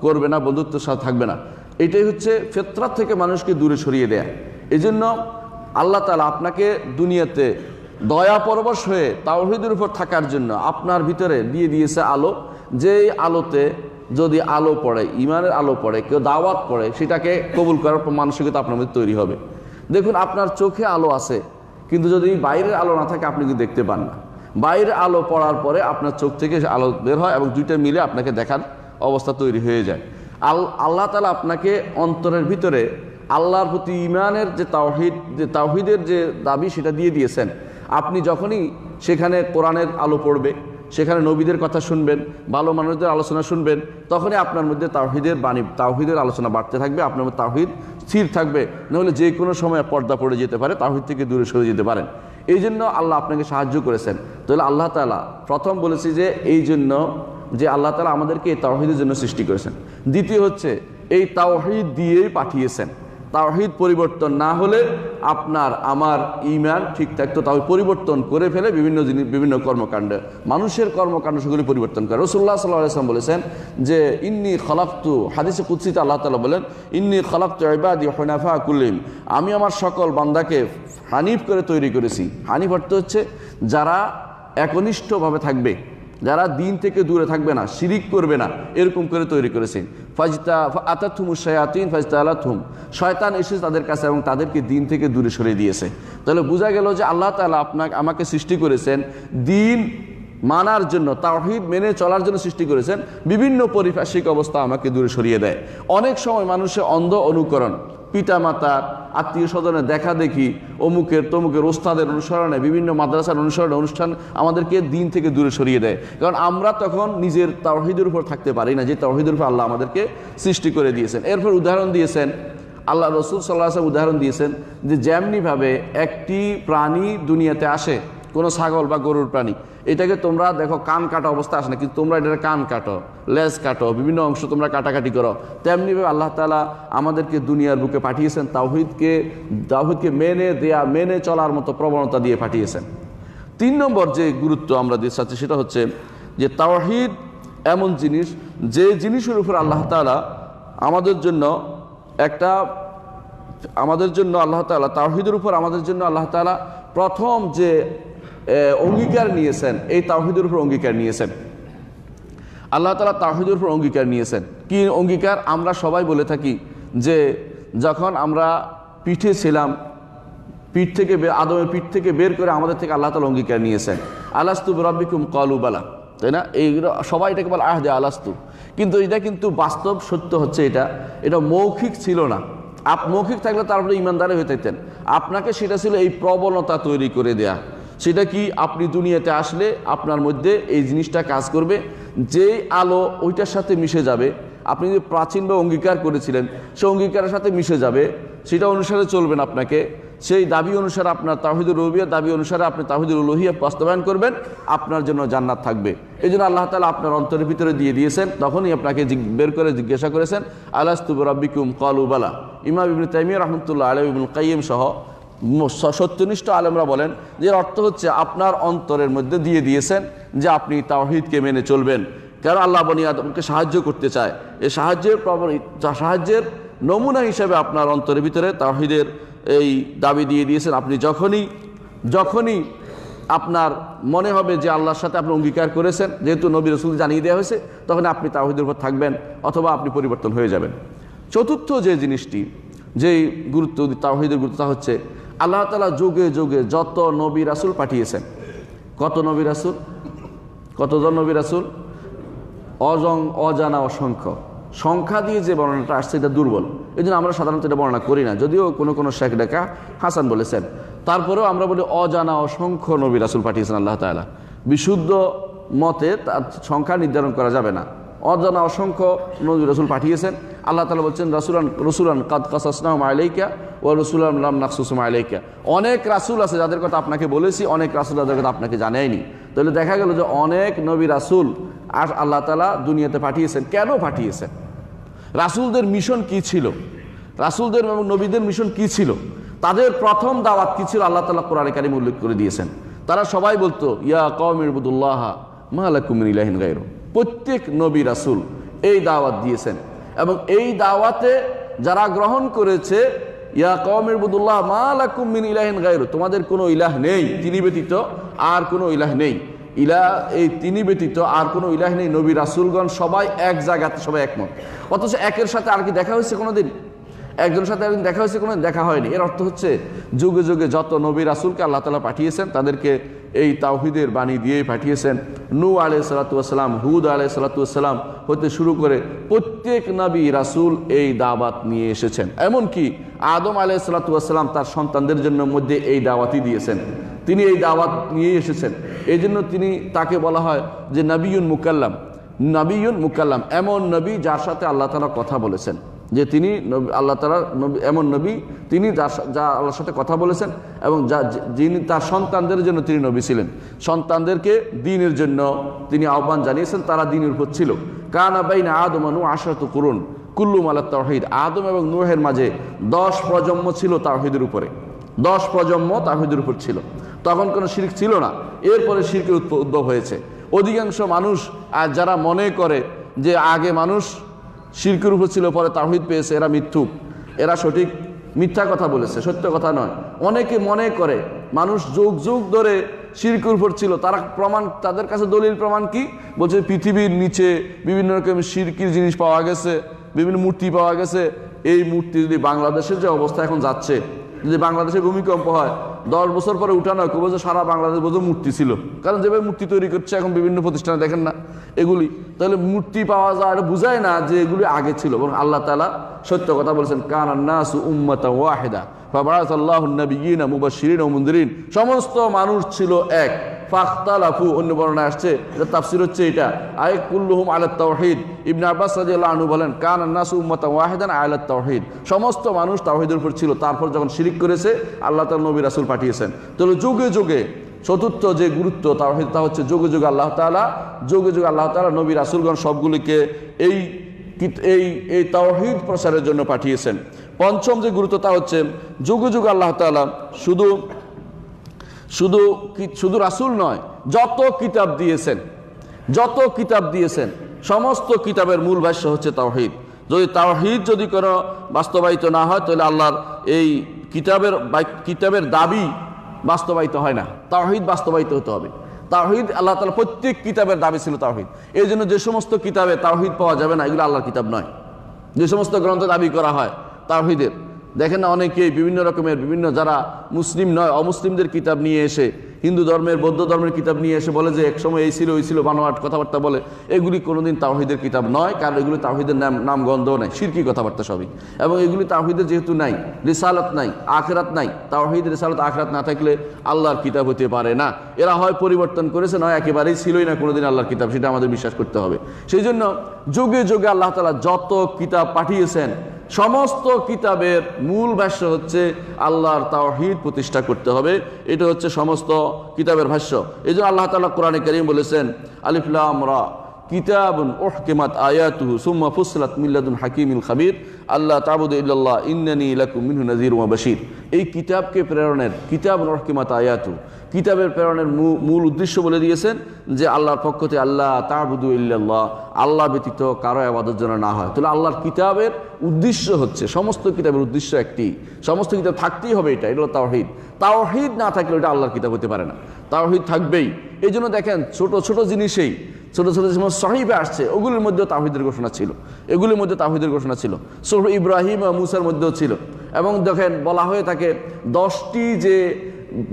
করবে না, বন্ধুত্বের সাথে থাকবে না। এটাই হচ্ছে ফিতরাত থেকে মানুষকে দূরে সরিয়ে দেয়া। এই জন্য আল্লাহ তাআলা আপনাকে দুনিয়াতে দয়া পরবশ হয়ে তাওহীদের উপর থাকার জন্য আপনার ভিতরে দিয়ে দিয়েছে আলো, যেই আলোতে যদি আলো পড়ে, ইমানের আলো পড়ে, কেউ দাওয়াত পড়ে, সেটাকে কবুল করার মানসিকতা আপনার মধ্যে তৈরি হবে। দেখুন, আপনার চোখে আলো আছে, কিন্তু যদি বাইরের আলো না থাকে আপনি কিন্তু দেখতে পান না। বাইরের আলো পড়ার পরে আপনার চোখ থেকে আলো বের হয় এবং দুইটা মিলে আপনাকে দেখার অবস্থা তৈরি হয়ে যায়। আল্লাহ তাআলা আপনাকে অন্তরের ভিতরে আল্লাহর প্রতি ইমানের যে তাওহীদের যে দাবি, সেটা দিয়ে দিয়েছেন। আপনি যখনই সেখানে কোরআনের আলো পড়বে, সেখানে নবীদের কথা শুনবেন, ভালো মানুষদের আলোচনা শুনবেন, তখনই আপনার মধ্যে তাওহীদের আলোচনা বাড়তে থাকবে, আপনার মধ্যে তাওহীদ স্থির থাকবে। নাহলে যে কোনো সময় পর্দা পড়ে যেতে পারে, তাওহীদ থেকে দূরে সরে যেতে পারেন। এই জন্য আল্লাহ আপনাকে সাহায্য করেছেন। তাহলে আল্লাহ তাআলা প্রথম বলেছি যে এই জন্য যে আল্লাহ তাআলা আমাদেরকে এই তাওহীদের জন্য সৃষ্টি করেছেন। দ্বিতীয় হচ্ছে এই তাওহীদ দিয়েই পাঠিয়েছেন। তাওহীদ পরিবর্তন না হলে আপনার আমার ঈমান ঠিক থাকতো, তাও পরিবর্তন করে ফেলে বিভিন্ন কর্মকাণ্ড, মানুষের কর্মকাণ্ড সেগুলি পরিবর্তন করে। রাসূলুল্লাহ সাল্লাল্লাহু আলাইহি ওয়াসাল্লাম বলেছেন যে ইন্নী খলাকতু, হাদিসে কুদসিতে আল্লাহ তাআলা বলেন ইন্নী খলাকতু ইবাদি হুনাফা কুল্লিহিম, আমি আমার সকল বান্দাকে হানিফ করে তৈরি করেছি। হানিফ অর্থ হচ্ছে যারা একনিষ্ঠভাবে থাকবে, যারা দিন থেকে দূরে থাকবে না, শিরিক করবে না, এরকম করে তৈরি করেছেন। আতাতহুমুশ শায়াতিন ফাজতালাতহুম, শয়তান এসে তাদের কাছে এবং তাদেরকে দিন থেকে দূরে সরিয়ে দিয়েছে। তাহলে বোঝা গেল যে আল্লাহ তাআলা আমাকে সৃষ্টি করেছেন দিন মানার জন্য, তাওহীদ মেনে চলার জন্য সৃষ্টি করেছেন। বিভিন্ন পরিপার্শ্বিক অবস্থা আমাকে দূরে সরিয়ে দেয়। অনেক সময় মানুষের অন্ধ অনুকরণ, পিতামাতার, আত্মীয় স্বজনের দেখা দেখি, অমুকের তমুকের ওস্তাদের অনুসরণে, বিভিন্ন মাদ্রাসার অনুসরণে অনুষ্ঠান আমাদেরকে দিন থেকে দূরে সরিয়ে দেয়। কারণ আমরা তখন নিজের তাওহীদের উপর থাকতে পারি না, যে তাওহীদের উপর আল্লাহ আমাদেরকে সৃষ্টি করে দিয়েছেন। এরপর উদাহরণ দিয়েছেন আল্লাহ রসুল সাল্লাল্লাহু আলাইহি ওয়াসাল্লাম, উদাহরণ দিয়েছেন যে যেমনিভাবে একটি প্রাণী দুনিয়াতে আসে, কোনো ছাগল বা গরুর প্রাণী, এটাকে তোমরা দেখো কান কাটা অবস্থা আসে না, কিন্তু তোমরা এটার কান কাটো, লেজ কাটো, বিভিন্ন অংশ তোমরা কাটাকাটি করো। তেমনিভাবে আল্লাহ তাআলা আমাদেরকে দুনিয়ার বুকে পাঠিয়েছেন তাওহীদকে মেনে চলার মতো প্রবণতা দিয়ে পাঠিয়েছেন। 3 নম্বর যে গুরুত্ব আমরা দিতে চাচ্ছি সেটা হচ্ছে যে তাওহীদ এমন জিনিস, যে জিনিসের উপর আল্লাহ তাআলা আমাদের জন্য আল্লাহ তাআলা তাওহীদের উপর আমাদের জন্য আল্লাহ তাআলা প্রথম যে অঙ্গীকার নিয়েছেন, এই তাওহীদের উপর অঙ্গীকার নিয়েছেন। আল্লাহ তাআলা তাওহীদের উপর অঙ্গীকার নিয়েছেন। কি অঙ্গীকার? আমরা সবাই বলে থাকি যে যখন আমরা পিঠে ছিলাম, আদমের পিঠ থেকে বের করে আমাদের থেকে আল্লাহ তাআলা অঙ্গীকার নিয়েছেন, আলাস্তু বিরাব্বিকুম ক্বালু বালা, তাই না? এইগুলো সবাই এটাকে বলে আহদে আলাস্তু, কিন্তু এটা কিন্তু বাস্তব সত্য হচ্ছে এটা মৌখিক ছিল না। মৌখিক থাকলে তারপরে ইমানদারে হয়ে থাকতেন। আপনাকে সেটা ছিল এই প্রবণতা তৈরি করে দেয়া। সেটা কি? আপনি দুনিয়াতে আসলে আপনার মধ্যে এই জিনিসটা কাজ করবে, যেই আলো ওইটার সাথে মিশে যাবে, আপনি যে প্রাচীনভাবে অঙ্গীকার করেছিলেন সেই অঙ্গীকারের সাথে মিশে যাবে, সেটা অনুসারে চলবেন। আপনাকে সেই দাবি অনুসারে, আপনার তাওহীদুর রুবুবিয়্যাহ দাবি অনুসারে আপনি তাওহীদুল উলুহিয়্যাহ বাস্তবায়ন করবেন, আপনার জন্য জান্নাত থাকবে। এই জন্য আল্লাহ তাআলা আপনার অন্তরের ভিতরে দিয়ে দিয়েছেন। তখনই আপনাকে বের করে জিজ্ঞাসা করেছেন, আলাস্তু বিরাব্বিকুম ক্বালু বালা। ইমাম ইবনে তাইমিয়া রাহমাতুল্লাহ আলাইহি, ইবনুল কাইয়িম সহ সত্যনিষ্ঠ আলেমরা বলেন যে অর্থ হচ্ছে আপনার অন্তরের মধ্যে দিয়ে দিয়েছেন যে আপনি তাওহীদকে মেনে চলবেন। কারণ আল্লাহ বনি আদমকে সাহায্য করতে চায়। এই সাহায্যের নমুনা হিসেবে আপনার অন্তরের ভিতরে তাওহীদের এই দাবি দিয়ে দিয়েছেন। আপনি যখনই আপনার মনে হবে যে আল্লাহর সাথে আপনি অঙ্গীকার করেছেন, যেহেতু নবী রাসূল জানিয়ে দেওয়া হয়েছে, তখন আপনি তাওহীদের উপর থাকবেন অথবা আপনি পরিবর্তন হয়ে যাবেন। চতুর্থ যে জিনিসটি, যেই গুরুত্ব তাওহীদের গুরুত্ব হচ্ছে আল্লাহ তাআলা যুগে যুগে যত নবী রাসূল পাঠিয়েছেন, কতজন নবী রাসূল? অজানা অসংখ্য। সংখ্যা দিয়ে যে বর্ণনাটা আসছে এটা দুর্বল, এই জন্য আমরা সাধারণত এটা বর্ণনা করি না, যদিও কোনো শেখ ডেকা হাসান বলেছেন। তারপরেও আমরা বলি অজানা অসংখ্য নবী রাসূল পাঠিয়েছেন আল্লাহ তাআলা। বিশুদ্ধ মতে তার সংখ্যা নির্ধারণ করা যাবে না, অজানা অসংখ্য নবী রাসূল পাঠিয়েছেন। আল্লাহ তাআলা বলছেন রসুলান কাদ কাসাসনাহুম আলাইকা ওয়া রসুলান লাম নাকসুসহুম আলাইকা। অনেক রাসূল আছে যাদের কথা আপনাকে বলেছি, অনেক রাসূল যাদের কথা আপনাকে জানাইনি। তাহলে দেখা গেল যে অনেক নবী রাসূল আর আল্লাহ তাআলা দুনিয়াতে পাঠিয়েছেন। কেন পাঠিয়েছেন? রাসূলদের মিশন কি ছিল? রাসূলদের এবং নবীদের মিশন কি ছিল? তাদের প্রথম দাওয়াত কি ছিল? আল্লাহ তাআলা কোরআনে কারিমে উল্লেখ করে দিয়েছেন। তারা সবাই বলতো ইয়া কওমি ইবুদুল্লাহ মা লাকুম মিন ইলাহিন গায়রু। প্রত্যেক নবী রাসূল এই দাওয়াত দিয়েছেন, এবং এই দাওয়াতে যারা গ্রহণ করেছে, ইয়া কওমি ইবুদুল্লাহ মা লাকুম মিন ইলাহিন গায়রু, তোমাদের কোনো ইলাহ নেই, তিনি ব্যতীত আর কোনো ইলাহ নেই। তিনি ব্যতীত আর কোনো ইলাহ নেই। নবী রাসূলগণ সবাই এক জায়গাতে, সবাই একমত। অথচ একের সাথে আর কি দেখা হয়েছে কোনোদিন? একজনের সাথে একদিন দেখা হয়েছে? কোনোদিন দেখা হয়নি। এর অর্থ হচ্ছে যুগে যুগে যত নবী রাসূলকে আল্লাহ তাআলা পাঠিয়েছেন, তাদেরকে এই তাওহীদের বাণী দিয়েই পাঠিয়েছেন। নূহ আলাইহিস সালাতু ওয়াস সালাম, হুদ আলাইহিস সালাতু ওয়াস সালাম হতে শুরু করে প্রত্যেক নবী রাসূল এই দাওয়াত নিয়ে এসেছেন। এমনকি আদম আলাইহিস সালাতু ওয়াস সালাম তার সন্তানদের জন্য মধ্যে এই দাওয়াতই দিয়েছেন, তিনি এই দাওয়াত নিয়ে এসেছেন। এই জন্য তাকে বলা হয় যে নবিয়ুন মুকাল্লাম, এমন নবী যার সাথে আল্লাহ তাআলা কথা বলেছেন, যে তিনি আল্লাহ তাআলা এমন নবী তিনি যা আল্লাহর সাথে কথা বলেছেন, এবং যিনি তার সন্তানদের জন্য তিনি নবী ছিলেন। সন্তানদেরকে দ্বীনের জন্য তিনি আহ্বান জানিয়েছেন, তারা দ্বীনের উপর ছিল। কানা বাইনা আদম ওয়া নূহ 10 কুরুন কুল্লুম আলা তাওহীদ। আদম এবং নূহের মাঝে 10 প্রজন্ম ছিল তাওহীদের উপরে, 10 প্রজন্ম তাওহীদের উপর ছিল। তখন কোনো শিরক ছিল না, এরপরে শিরকের উদ্ভব হয়েছে। অধিকাংশ মানুষ আর যারা মনে করে যে আগে মানুষ শিরকের উপর ছিল, পরে তাওহীদ পেয়েছে, এরা মিথ্যুক, এরা সঠিক মিথ্যা কথা বলেছে, সত্য কথা নয়। অনেকে মনে করে মানুষ যুগ যুগ ধরে শিরকের উপর ছিল। তারা প্রমাণ, তাদের কাছে দলিল প্রমাণ কি বলছে? পৃথিবীর নিচে বিভিন্ন রকমের শিরকির জিনিস পাওয়া গেছে, বিভিন্ন মূর্তি পাওয়া গেছে। এই মূর্তি যদি বাংলাদেশের যে অবস্থা এখন যাচ্ছে, যদি বাংলাদেশে ভূমিকম্প হয় 10 বছর পরে উঠানো হয়, বলছে সারা বাংলাদেশ বোঝো মূর্তি ছিল। কারণ যেভাবে মূর্তি তৈরি করছে এখন বিভিন্ন প্রতিষ্ঠানে, দেখেন না এগুলি, তাহলে মূর্তি পাওয়া যায়, এটা বুঝায় না যে এগুলি আগে ছিল। এবং আল্লাহ তাআলা সত্য কথা বলেছেন, কানান নাসু উম্মাতান ওয়াহিদা ফাবাআসাল্লাহু আন-নাবিয়্যিনা মুবাশশিরিন ওয়া মুনযিরিন। সমস্ত মানুষ ছিল এক, ফাখতালাফু অন্য বর্ণনায় আসছে, এটা তাফসীর হচ্ছে এটা, আই কুল্লুহুম আলা তাওহীদ। ইবনে আব্বাস রাদিয়াল্লাহু আনহু বলেন, কানান নাসু উম্মাতান ওয়াহিদান আলা তাওহীদ, সমস্ত মানুষ তাওহীদের উপর ছিল। তারপর যখন শিরিক করেছে আল্লাহ তাআলা নবী রাসূল পাঠিয়েছেন। তাহলে যুগে যুগে চতুর্থ যে গুরুত্ব তাওহীদ, তা হচ্ছে যুগে যুগে আল্লাহ তাআলা নবী রাসূলগণ সবগুলিকে এই তাওহীদ প্রচারের জন্য পাঠিয়েছেন। পঞ্চম যে গুরুত্ব তা হচ্ছে যুগে যুগে আল্লাহ তাআলা শুধু রাসূল নয়, যত কিতাব দিয়েছেন সমস্ত কিতাবের মূল ভাষ্য হচ্ছে তাওহীদ। যদি কোনো বাস্তবায়িত না হয় তাহলে আল্লাহর এই কিতাবের দাবি বাস্তবায়িত হয় না। তাওহীদ বাস্তবায়িত হতে হবে। তাওহীদ আল্লাহ তাআলা প্রত্যেক কিতাবের দাবি ছিল তাওহীদ। এই জন্য যে সমস্ত কিতাবে তাওহীদ পাওয়া যাবে না, এগুলো আল্লাহর কিতাব নয়। যে সমস্ত গ্রন্থ দাবি করা হয় তাওহীদের, দেখেন না অনেকেই বিভিন্ন রকমের যারা মুসলিম নয় অমুসলিমদের কিতাব নিয়ে এসে, হিন্দু ধর্মের বৌদ্ধ ধর্মের কিতাব নিয়ে এসে বলে যে একসময় এই ছিল ওই ছিল, বানোয়াট কথাবার্তা বলে। এগুলি কোনোদিন তাওহীদের কিতাব নয়, কারণ এগুলি তাওহীদের নাম গন্ধও নাই, শিরকি কথাবার্তা সবই। এবং এগুলি তাওহীদের যেহেতু নাই, রিসালাত নাই, আখিরাত নাই, তাওহীদ রিসালাত আখিরাত না থাকলে আল্লাহর কিতাব হতে পারে না। এরা হয় পরিবর্তন করেছে, নয় একেবারেই ছিলই না কোনোদিন আল্লাহর কিতাব, সেটা আমাদের বিশ্বাস করতে হবে। সেই জন্য যুগে যুগে আল্লাহ তাআলা যত কিতাব পাঠিয়েছেন সমস্ত কিতাবের মূল ভাষ্য হচ্ছে আল্লাহর তাওহীদ প্রতিষ্ঠা করতে হবে। এটা হচ্ছে সমস্ত কিতাবের ভাষ্য। এই জন্য আল্লাহ তাআলা কোরআনে কারীম বলেছেন, আলিফ লাম রা কিতাবুন উহকিমাত আয়াতুহু সুম্মা ফুসসিলাত মিন লাদুন হাকিমিল খাবীর আল্লা তা'বুদু ইল্লাল্লাহ ইন্নানী লাকুম মিনহু নাযীরুম ওয়া বাশীর। এই কিতাবকে প্রেরণের, কিতাবুন উহকিমাত আয়াতু, কিতাবের প্রেরণের মূল উদ্দেশ্য বলে দিয়েছেন যে আল্লাহর পক্ষ থেকে আল্লাহ তা'বুদু ইল্লাল্লাহ, আল্লাহ ব্যতীত কারো ইবাদত যেন না হয়। তাহলে আল্লাহর কিতাবের উদ্দেশ্য হচ্ছে, সমস্ত কিতাবের উদ্দেশ্য একটি, সমস্ত কিতাব থাকতেই হবে, এটা হলো তাওহীদ। তাওহীদ না থাকলে এটা আল্লাহর কিতাব হতে পারে না, তাওহীদ থাকবেই। এই জন্য দেখেন ছোট ছোট জিনিসেই, ছোট ছোট যেমন সহিফে আসছে ওগুলির মধ্যেও তাওহীদের ঘোষণা ছিল, এগুলির মধ্যে তাওহীদের ঘোষণা ছিল। সূরা ইব্রাহিম ও মূসার মধ্যেও ছিল। এবং দেখেন বলা হয়ে থাকে 10টি যে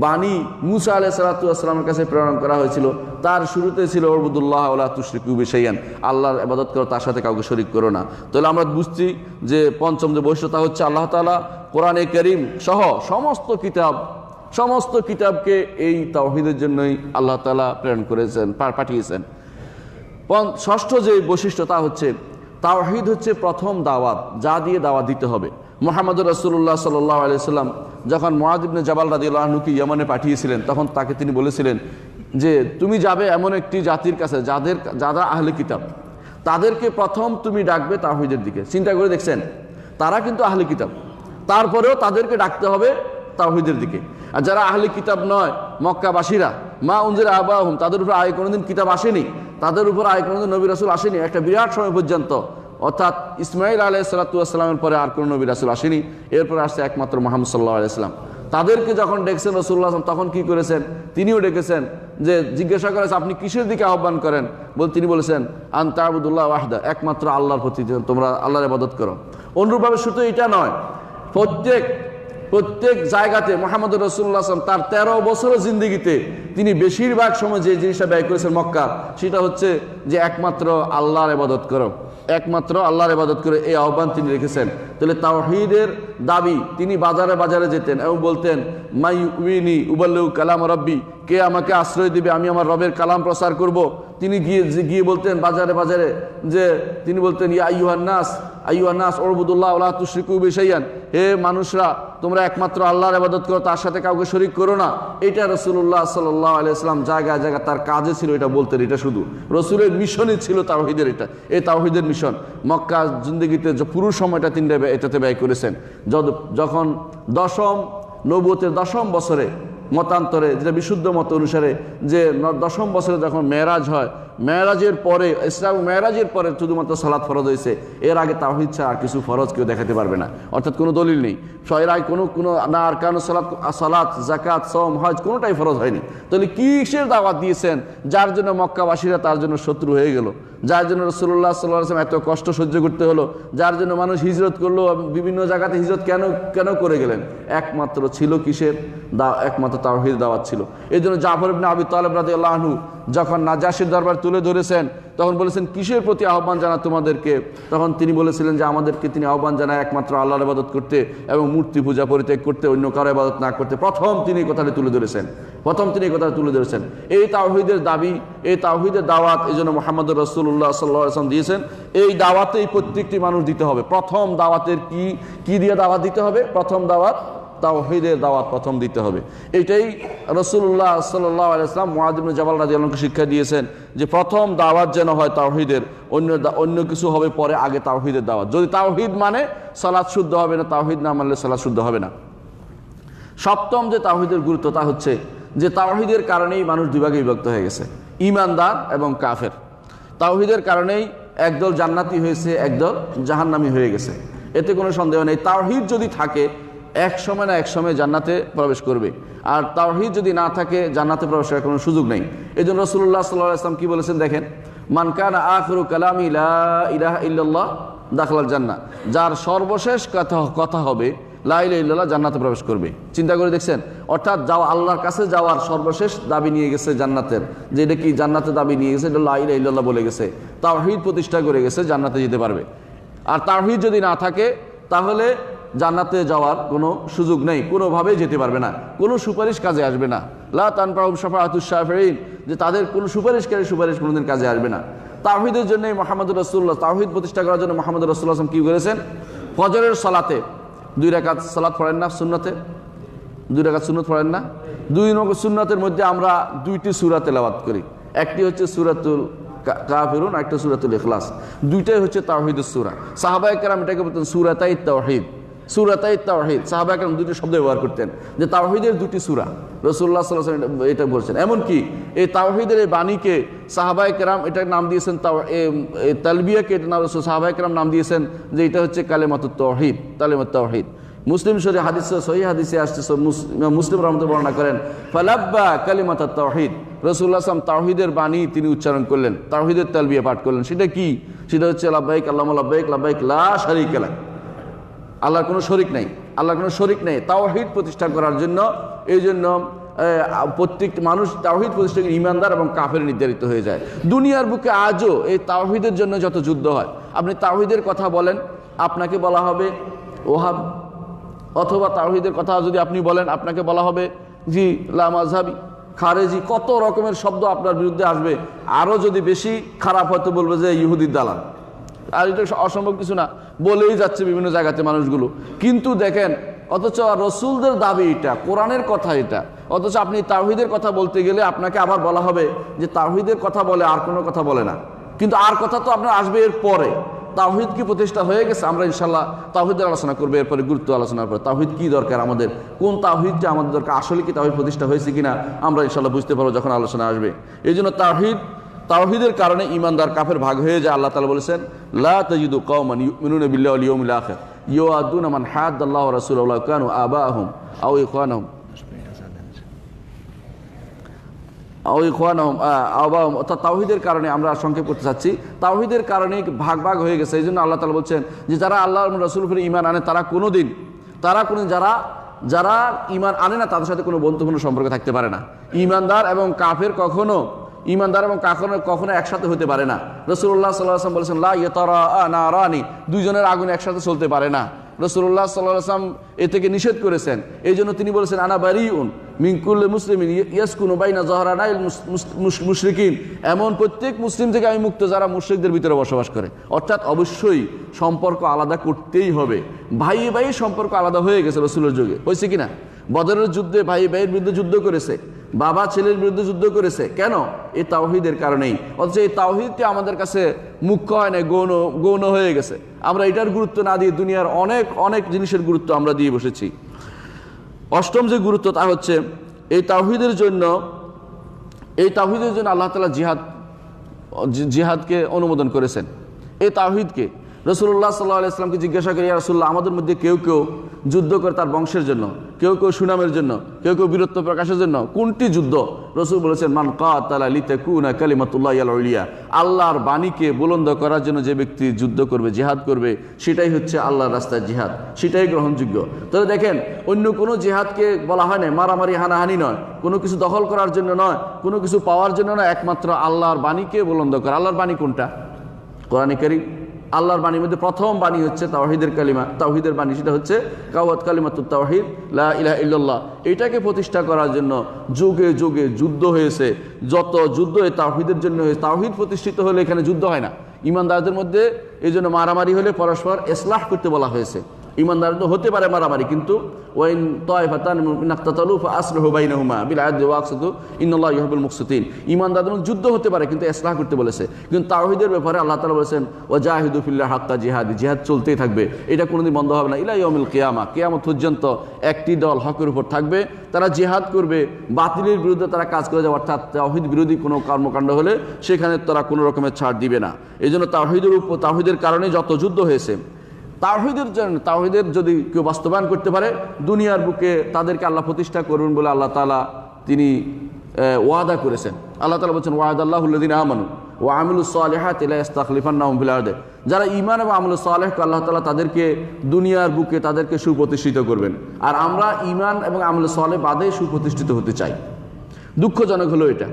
বাণী মূসা আলাইহিস সালাতু ওয়াস সালামের কাছে প্রেরণ করা হয়েছিল, তার শুরুতে ছিল উবুদুল্লাহ ওয়ালা তুশরিকু বিহি শাইআন, আল্লাহর ইবাদত করো, তার সাথে কাউকে শরীক করো না। তাহলে আমরা বুঝছি যে পঞ্চম যে বৈশিষ্ট্যতা হচ্ছে আল্লাহ তাআলা কোরআনে কারীম সহ সমস্ত কিতাবকে এই তাওহীদের জন্যই আল্লাহ তাআলা প্রেরণ করেছেন, পাঠিয়েছেন। ষষ্ঠ যে বৈশিষ্ট্য তা হচ্ছে তাওহীদ হচ্ছে প্রথম দাওয়াত, যা দিয়ে দাওয়াত দিতে হবে। মুহাম্মদুর রাসূলুল্লাহ সাল্লাল্লাহু আলাইহি সাল্লাম যখন মুআয ইবনে জাবাল রাদিয়াল্লাহু আনহুকে ইয়েমেনে পাঠিয়েছিলেন, তখন তাকে তিনি বলেছিলেন যে তুমি যাবে এমন একটি জাতির কাছে যারা আহলে কিতাব, তাদেরকে প্রথম তুমি ডাকবে তাওহীদের দিকে। চিন্তা করে দেখছেন, তারা কিন্তু আহলে কিতাব, তারপরেও তাদেরকে ডাকতে হবে তাওহীদের দিকে। আর যারা আহলে কিতাব নয়, মক্কাবাসীরা, মা উনজিরা আবাহুম, তাদের উপর আয় কোনোদিন কিতাব আসেনি, তাদের উপর আয় কোনোদিন নবী রাসূল আসেনি একটা বিরাট সময় পর্যন্ত, অর্থাৎ ইসমাঈল আলাইহিস সালাতু ওয়াস সালামের পরে আর কোনো নবী রাসূল আসেনি। এরপর আসছে একমাত্র মুহাম্মদ সাল্লাল্লাহু আলাইহি সাল্লাম। তাদেরকে যখন ডেকেছেন রাসূলুল্লাহ সাল্লাল্লাহু আলাইহি ওয়াসাল্লাম, তখন কি করেছেন? তিনিও ডেকেছেন, যে জিজ্ঞাসা করেছে আপনি কিসের দিকে আহ্বান করেন? তিনি বলেছেন আন তা'বুদুল্লাহ ওয়াহদা, একমাত্র আল্লাহর প্রতি তোমরা আল্লাহর ইবাদত করো। অনুরূপভাবে শুধু এটা নয়, প্রত্যেক জায়গাতে মুহাম্মদুর রাসূলুল্লাহ সাল্লাল্লাহু আলাইহি ওয়াসাল্লাম তার 13 বছরের জিন্দেগিতে তিনি বেশিরভাগ সময় যে জিনিসটা ব্যয় করেছেন মক্কা, সেটা হচ্ছে যে একমাত্র আল্লাহর ইবাদত করো, একমাত্র আল্লাহর ইবাদত করে, এই আহ্বান তিনি রেখেছেন। তাহলে তাওহীদের দাবি, তিনি বাজারে বাজারে যেতেন এবং বলতেন মাই উইনি উবাল্লিগু কালাম রাব্বি, কে আমাকে আশ্রয় দিবে, আমি আমার রবের কালাম প্রচার করব। তিনি গিয়ে বলতেন বাজারে বাজারে, যে তিনি বলতেন ইয়া আইয়ুহান নাস উবুদুল্লাহ ওয়া লা তুশরিকু বিহি শাইআন, হে মানুষরা তোমরা একমাত্র আল্লাহর ইবাদত করো, তার সাথে কাউকে শরীক করো না। এটা রাসূলুল্লাহ সাল্লাল্লাহু আলাইহি ওয়াসাল্লাম জায়গায় জায়গায় তার কাজে ছিল, এটা বলতেন। এটা শুধু রাসূলের মিশনই ছিল তাওহীদের, এই তাওহীদের মিশন। মক্কা জিন্দেগিতে পুরো সময়টা তিনি এটাতে ব্যয় করেছেন। যখন নবুয়তের 10ম বছরে মতান্তরে, যেটা বিশুদ্ধ মত অনুসারে, যে 10ম বছরে যখন মেরাজ হয়, মেরাজের পরে, ইসরা মেরাজের পরে শুধুমাত্র সালাত ফরজ হয়েছে, এর আগে তাওহীদ ছাড়া আর কিছু ফরজ কেউ দেখাতে পারবে না, অর্থাৎ কোনো দলিল নেই। এর আগে কোনো না আরকানুস সালাত, যাকাত, সওম, হজ কোনোটাই ফরজ হয়নি। তাহলে কিসের দাওয়াত দিয়েছেন যার জন্য মক্কাবাসীরা তার জন্য শত্রু হয়ে গেল, যার জন্য রাসূলুল্লাহ সাল্লাল্লাহু আলাইহি ওয়াসাল্লাম এত কষ্ট সহ্য করতে হলো, যার জন্য মানুষ হিজরত করলো, বিভিন্ন জায়গাতে হিজরত কেন করে গেলেন? একমাত্র ছিল কিসের? একমাত্র তাওহীদের দাওয়াত ছিল। এই জন্য জাফর ইবনে আবি তালেব রাদিয়াল্লাহু আনহু যখন নাজাশির দরবার তুলে ধরেছেন, তখন বলেছেন কিসের প্রতি আহ্বান জানা তোমাদেরকে? তখন তিনি বলেছিলেন যে আমাদেরকে তিনি আহ্বান জানায় একমাত্র আল্লাহর ইবাদত করতে এবং মূর্তি পূজা পরিত্যাগ করতে, অন্য কারো ইবাদত না করতে। প্রথম তিনি এই কথাটি তুলে ধরেছেন। এই তাওহীদের দাবি, এই তাওহীদের দাওয়াত এই জন্য মুহাম্মদুর রাসূলুল্লাহ সাল্লাল্লাহু আলাইহি ওয়াসাল্লাম দিয়েছেন। এই দাওয়াতেই প্রত্যেকটি মানুষ দিতে হবে। প্রথম দাওয়াতের কি দিয়ে দাওয়াত দিতে হবে? প্রথম দাওয়াত তাওহীদের দাওয়াত প্রথম দিতে হবে। এটাই রাসূলুল্লাহ সাল্লাল্লাহু আলাইহি ওয়াসাল্লাম মুআয ইবনে জাবাল রাদিয়াল্লাহু আনহু শিক্ষা দিয়েছেন যে প্রথম দাওয়াত যেন হয় তাওহীদের, অন্য কিছু হবে পরে, আগে তাওহীদের দাওয়াত। যদি তাওহীদ মানে সালাত শুদ্ধ হবে না, তাওহীদ না মানলে সালাত শুদ্ধ হবে না। সপ্তম যে তাওহীদের গুরুত্ব তা হচ্ছে যে তাওহীদের কারণেই মানুষ দুই ভাগে বিভক্ত হয়ে গেছে, ঈমানদার এবং কাফের। তাওহীদের কারণেই একদল জান্নাতি হয়েছে, একদল জাহান্নামী হয়ে গেছে, এতে কোনো সন্দেহ নেই। তাওহীদ যদি থাকে এক সময় না এক সময় জান্নাতে প্রবেশ করবে, আর তাওহীদ যদি না থাকে জান্নাতে প্রবেশ করার কোনো সুযোগ নেই। এই জন্য রাসূলুল্লাহ সাল্লাল্লাহু আলাইহি ওয়াসাল্লাম কি বলেছেন দেখেন, মান কানা আখিরু কালামি লা ইলাহা ইল্লাল্লাহ দাখালাল জান্নাহ, যার সর্বশেষ কথা হবে লা ইলাহা ইল্লাল্লাহ, জান্নাতে প্রবেশ করবে। চিন্তা করে দেখছেন, অর্থাৎ আল্লাহর কাছে যাওয়ার সর্বশেষ দাবি নিয়ে গেছে জান্নাতের, যে এটা কি জান্নাতে দাবি নিয়ে গেছে, এটা লা ইলাহা ইল্লাল্লাহ বলে গেছে, তাওহীদ প্রতিষ্ঠা করে গেছে, জান্নাতে যেতে পারবে। আর তাওহীদ যদি না থাকে তাহলে জান্নাতে যাওয়ার কোনো সুযোগ নেই, কোনোভাবেই যেতে পারবে না, কোনো সুপারিশ কাজে আসবে না। লা তানফাউহুম শাফাআতুশ শাফিঈন, যে তাদের কোনো সুপারিশকারী সুপারিশ কোনোদিন কাজে আসবে না। তাওহীদের জন্যই মুহাম্মদুর রাসূলুল্লাহ, তাওহীদ প্রতিষ্ঠা করার জন্য মুহাম্মদুর রাসূলুল্লাহ সাল্লাল্লাহু আলাইহি ওয়াসাল্লাম কি করেছেন? ফজরের সালাতে 2 রাকাত সালাত পড়েন না সুন্নতে? 2 রাকাত সুন্নত পড়েন না? 2 রাকাত সুন্নতের মধ্যে আমরা 2টি সূরা তেলাওয়াত করি। একটি হচ্ছে সূরাতুল কাফিরুন, আরেকটা সূরাতুল ইখলাস। দুইটাই হচ্ছে তাওহীদের সূরা। সাহাবায়ে কেরাম এটাকে বলতেন সূরাতাই তাওহীদ, সূরাতাই তাওহীদ। সাহাবায়ে কেরাম দুটি শব্দ ব্যবহার করতেন যে তাওহীদের 2টি সূরা। রাসূলুল্লাহ সাল্লাল্লাহু আলাইহি ওয়াসাল্লাম এটা বলছেন। এমনকি এই তাওহীদের এই বাণীকে সাহাবায়ে কেরাম এটার নাম দিয়েছেন, তালবিয়াকে এটা নাম সাহাবায়ে কেরাম নাম দিয়েছেন যে এটা হচ্ছে কালেমাতুত তাওহীদ, কালেমাতুত তাওহীদ। মুসলিম শরীফ হাদিসে, সহিহ হাদিসে আসছে, মুসলিম রাহমাতুল্লাহ বর্ণনা করেন, ফালাব্বা কালিমাতুত তাওহীদ, রাসূলুল্লাহ সাল্লাল্লাহু আলাইহি ওয়াসাল্লাম তাওহীদের বাণী তিনি উচ্চারণ করলেন, তাওহীদের তালবিয়া পাঠ করলেন। সেটা কি? সেটা হচ্ছে লাব্বাইক আল্লাহুম্মা লাব্বাইক, লাব্বাইক লা শারীকা লাক, আল্লাহর কোনো শরীক নেই, আল্লাহর কোনো শরীক নেই। তাওহীদ প্রতিষ্ঠা করার জন্য, এই জন্য প্রত্যেকটি মানুষ তাওহীদ প্রতিষ্ঠা করে ঈমানদার এবং কাফের নির্ধারিত হয়ে যায়। দুনিয়ার বুকে আজও এই তাওহীদের জন্য যত যুদ্ধ হয়, আপনি তাওহীদের কথা বলেন আপনাকে বলা হবে ওহাব, অথবা তাওহীদের কথা যদি আপনি বলেন আপনাকে বলা হবে জি লা মাযহাবি, খারেজি, কত রকমের শব্দ আপনার বিরুদ্ধে আসবে। আরও যদি বেশি খারাপ হয়তো বলবে যে ইহুদির দালাল। আর এটা অসম্ভব কিছু না, বলেই যাচ্ছে বিভিন্ন জায়গাতে মানুষগুলো। কিন্তু দেখেন, অথচ রসুলদের দাবি এটা, কোরআনের কথা এটা, অথচ আপনি তাওহীদের কথা বলতে গেলে আপনাকে আবার বলা হবে যে তাওহীদের কথা বলে, আর কোনো কথা বলে না। কিন্তু আর কথা তো আপনার আসবে এর পরে। তাওহীদ কি প্রতিষ্ঠা হয়ে গেছে? আমরা ইনশাল্লাহ তাওহীদের আলোচনা করবো এরপরে, গুরুত্ব আলোচনার পরে। তাওহীদ কি দরকার আমাদের, কোন তাওহীদটা আমাদের দরকার, আসলে কি তাওহীদ প্রতিষ্ঠা হয়েছে কিনা আমরা ইনশাল্লাহ বুঝতে পারবো যখন আলোচনা আসবে। এই জন্য তাওহীদের কারণে ঈমানদার কাফের ভাগ হয়ে যায়। আল্লাহ তাআলা বলেছেন, লা তাজিদু কওমান ইউমিনুনা বিল্লাহি ওয়াল ইয়াউমিল আখির ইউআদুনা মান হাদ্দাল্লাহু ওয়া রাসূলাহু ওয়া কানু আবাহুম আও ইখওয়ানাহুম অর্থাৎ তাওহীদের কারণে, আমরা সংক্ষেপ করতে চাচ্ছি, তাওহীদের কারণে ভাগ ভাগ হয়ে গেছে। এই জন্য আল্লাহ তাআলা বলছেন যে যারা আল্লাহ রাসূলের উপরে ঈমান আনে তারা কোনোদিন যারা ঈমান আনে না তাদের সাথে কোনো বন্ধুত্বপূর্ণ সম্পর্ক থাকতে পারে না। ঈমানদার এবং কাফের কখনো একসাথে হতে পারে না। রাসূলুল্লাহ সাল্লাল্লাহু আলাইহি ওয়াসাল্লাম বলেছেন লা ইয়াতারাআনারানি, দুইজনের আগুন একসাথে চলতে পারে না। রাসূলুল্লাহ সাল্লাল্লাহু আলাইহি ওয়াসাল্লাম এ থেকে নিষেধ করেছেন। এই জন্য তিনি বলেছেন আনা বারিউন মিন কুল্লি মুসলিমিন ইয়াসকুনু বাইনা যাহরানাইল মুশরিকিন, এমন প্রত্যেক মুসলিম থেকে আমি মুক্ত যারা মুশরিকদের ভিতরে বসবাস করে। অর্থাৎ অবশ্যই সম্পর্ক আলাদা করতেই হবে। ভাই ভাই সম্পর্ক আলাদা হয়ে গেছে রাসূলের যুগে, হয়েছে কিনা? বদরের যুদ্ধে ভাই ভাইয়ের বিরুদ্ধে যুদ্ধ করেছে, বাবা ছেলের বিরুদ্ধে যুদ্ধ করেছে। কেন? এই তাওহীদের কারণেই। অথচ এই তাওহীদটি আমাদের কাছে মুখ্য হয় না, গৌণ হয়ে গেছে। আমরা এটার গুরুত্ব না দিয়ে দুনিয়ার অনেক জিনিসের গুরুত্ব আমরা দিয়ে বসেছি। অষ্টম যে গুরুত্ব তা হচ্ছে এই তাওহীদের জন্য আল্লাহ তাআলা জিহাদ জিহাদকে অনুমোদন করেছেন। এই তাওহীদকে রাসূলুল্লাহ সাল্লাল্লাহু আলাইহি ওয়াসাল্লামকে জিজ্ঞাসা করি, ইয়া রাসূলুল্লাহ, আমাদের মধ্যে কেউ কেউ যুদ্ধ করে তার বংশের জন্য, কেউ কেউ সুনামের জন্য, কেউ কেউ বীরত্ব প্রকাশের জন্য, কোনটি যুদ্ধ? রাসূল বলেছেন, মান কাতালা লিতাকুনা কালিমাতুল্লাহি আল উলিয়া, আল্লাহর বাণীকে বুলন্দ করার জন্য যে ব্যক্তি যুদ্ধ করবে, জিহাদ করবে, সেটাই হচ্ছে আল্লাহর রাস্তায় জিহাদ, সেটাই গ্রহণযোগ্য। তবে দেখেন, অন্য কোনো জিহাদকে বলা হয় না মারামারি হানাহানি নয়, কোনো কিছু দখল করার জন্য নয়, কোনো কিছু পাওয়ার জন্য নয়, একমাত্র আল্লাহর বাণীকে বুলন্দ করা। আল্লাহর বাণী কোনটা? কোরআনে কারীম। আল্লাহর বাণীর মধ্যে প্রথম বাণী হচ্ছে তাওহীদের কালিমা, তাওহীদের বাণী, সেটা হচ্ছে কাওয়াত কালিমাতুত তাওহীদ লা ইলাহা ইল্লাল্লাহ। এটাকে প্রতিষ্ঠা করার জন্য যুগে যুগে যুদ্ধ হয়েছে। যত যুদ্ধ এই তাওহীদের জন্য হয়েছে। তাওহীদ প্রতিষ্ঠিত হলে এখানে যুদ্ধ হয় না ইমানদারদের মধ্যে। এই জন্য মারামারি হলে পরস্পর ইসলাহ করতে বলা হয়েছে। ইমানদারদের হতে পারে মারামারি, কিন্তু ওয়াইন তায়ফাতান মিন ইকতাতালু ফাআসলিহু বাইনাহুমা বিল আদলি ওয়া আকসিতু ইন্নাল্লাহা ইউহিব্বুল মুকসিতিন। ইমানদারদের মধ্যে যুদ্ধ হতে পারে, কিন্তু ইসলাহ করতে বলেছে। কিন্তু তাওহীদের ব্যাপারে আল্লাহ তাআলা বলেছেন ওয়াজাহিদু ফিল্লাহি হাক্কা জিহাদি, জিহাদ চলতেই থাকবে, এটা কোনোদিন বন্ধ হবে না। ইলা ইয়াউমিল কিয়ামা, কিয়ামত পর্যন্ত একটি দল হকের উপর থাকবে, তারা জিহাদ করবে, বাতিলের বিরুদ্ধে তারা কাজ করে যাবে। অর্থাৎ তাওহীদ বিরোধী কোনো কর্মকাণ্ড হলে সেখানে তারা কোনো রকমের ছাড় দিবে না। এই জন্য তাওহীদের উপর, তাওহীদের কারণে যত যুদ্ধ হয়েছে। তাওহীদের যদি কেউ বাস্তবায়ন করতে পারে, দুনিয়ার বুকে তাদেরকে আল্লাহ প্রতিষ্ঠা করবেন বলে আল্লাহ তাআলা তিনি ওয়াদা করেছেন। আল্লাহ তাআলা বলছেন ওয়াদাল্লাহুল্লাযিনা আমানু ওয়া আমিলুস সালিহাতি লা ইস্তাখলিফান্নাহুম ফিল আরদি, যারা ঈমান এবং আমলুস সালেহ আল্লাহ তাআলা তাদেরকে দুনিয়ার বুকে তাদেরকে সুপ্রতিষ্ঠিত করবেন। আর আমরা ঈমান এবং আমলুস সালেহ বাদে সুপ্রতিষ্ঠিত হতে চাই। দুঃখজনক হলো এটা,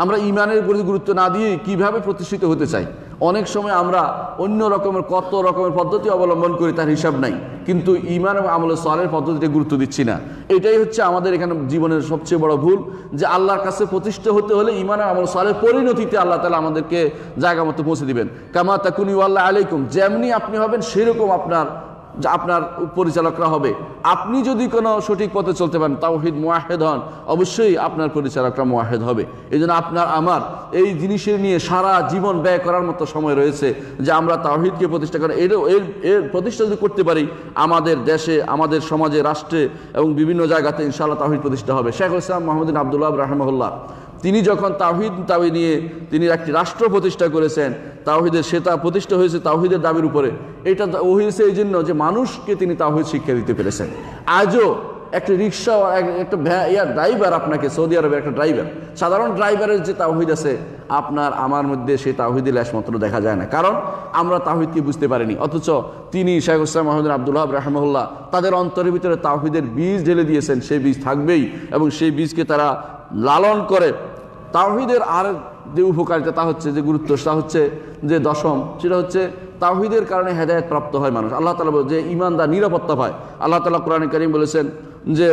আমরা ঈমানের প্রতি গুরুত্ব না দিয়ে কিভাবে প্রতিষ্ঠিত হতে চাই। অনেক সময় আমরা অন্য রকমের কত রকমের পদ্ধতি অবলম্বন করি, তার হিসাব নাই, কিন্তু ঈমান এবং আমলে সালেহের পদ্ধতিতে গুরুত্ব দিচ্ছি না। এটাই হচ্ছে আমাদের এখানে জীবনের সবচেয়ে বড় ভুল, যে আল্লাহর কাছে প্রতিষ্ঠিত হতে হলে ঈমান এবং আমলে সালেহের পরিণতিতে আল্লাহ তাআলা আমাদেরকে জায়গা মতো পৌঁছে দিবেন। কামা তাকুনি ওয়াল্লাহ আলাইকুম, যেমনি আপনি হবেন সেরকম আপনার পরিচালকরা হবে। আপনি যদি কোনো সঠিক পথে চলতে পারেন, তাওহীদ মুওয়াহহিদ হন, অবশ্যই আপনার পরিচালকরা মুওয়াহহিদ হবে। এই জন্য আপনার আমার এই জিনিসের নিয়ে সারা জীবন ব্যয় করার মতো সময় রয়েছে, যে আমরা তাওহীদকে প্রতিষ্ঠা করি। এর প্রতিষ্ঠা যদি করতে পারি, আমাদের দেশে, আমাদের সমাজে, রাষ্ট্রে এবং বিভিন্ন জায়গাতে ইনশাআল্লাহ তাওহীদ প্রতিষ্ঠা হবে। শেখুল ইসলাম মুহাম্মদ বিন আব্দুল ওয়াহাব রাহিমাহুল্লাহ, তিনি যখন তাওহীদ নিয়ে তিনি একটি রাষ্ট্র প্রতিষ্ঠা করেছেন, তাওহীদের, সেটা প্রতিষ্ঠা হয়েছে তাওহীদের দাবির উপরে। এটা হয়েছে এই জন্য যে মানুষকে তিনি তাওহীদ শিক্ষা দিতে পেরেছেন। আজও একটা রিক্সা, একটা ড্রাইভার, আপনাকে সৌদি আরবের একটা ড্রাইভার, সাধারণ ড্রাইভারের যে তাওহীদ আছে, আপনার আমার মধ্যে সেই তাওহীদের লেশমাত্র দেখা যায় না, কারণ আমরা তাওহীদকে বুঝতে পারিনি। অথচ তিনি শেখুল ইসলাম মুহাম্মদ বিন আব্দুল ওয়াহাব রাহিমাহুল্লাহ তাদের অন্তরের ভিতরে তাওহীদের বীজ ঢেলে দিয়েছেন। সেই বীজ থাকবেই এবং সেই বীজকে তারা লালন করে। তাওহীদের আর যে উপকারিতা, তা হচ্ছে যে গুরুত্ব, তা হচ্ছে যে দশম, সেটা হচ্ছে তাওহীদের কারণে হেদায়েত প্রাপ্ত হয় মানুষ। আল্লাহ তাআলা বলে যে ঈমানদার নিরাপত্তা পায়। আল্লাহ তাআলা কোরআনে কারীম বলেছেন যে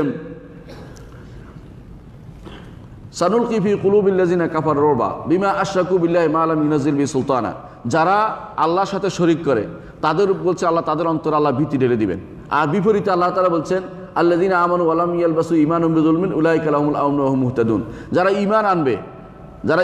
সানুলকি ফি কুলুবিল্লাযিনা কাফারু রুবা বিমা আশরাকু বিল্লাহি মা লাম ইউনাজিল বিহি সুলতানা, যারা আল্লাহর সাথে শরীক করে তাদের বলছে আল্লাহ তাদের অন্তরে আল্লাহ ভীতি ঢেলে দিবেন। আর বিপরীতে আল্লাহ তাআলা বলছেন আল্লাযিনা আমানু ওয়া লাম ইয়ালবাসু ঈমানুহুম বিযুলমিন উলাইকা লাহুমুল আমনু ওয়া হুম মুহতাদুন, যারা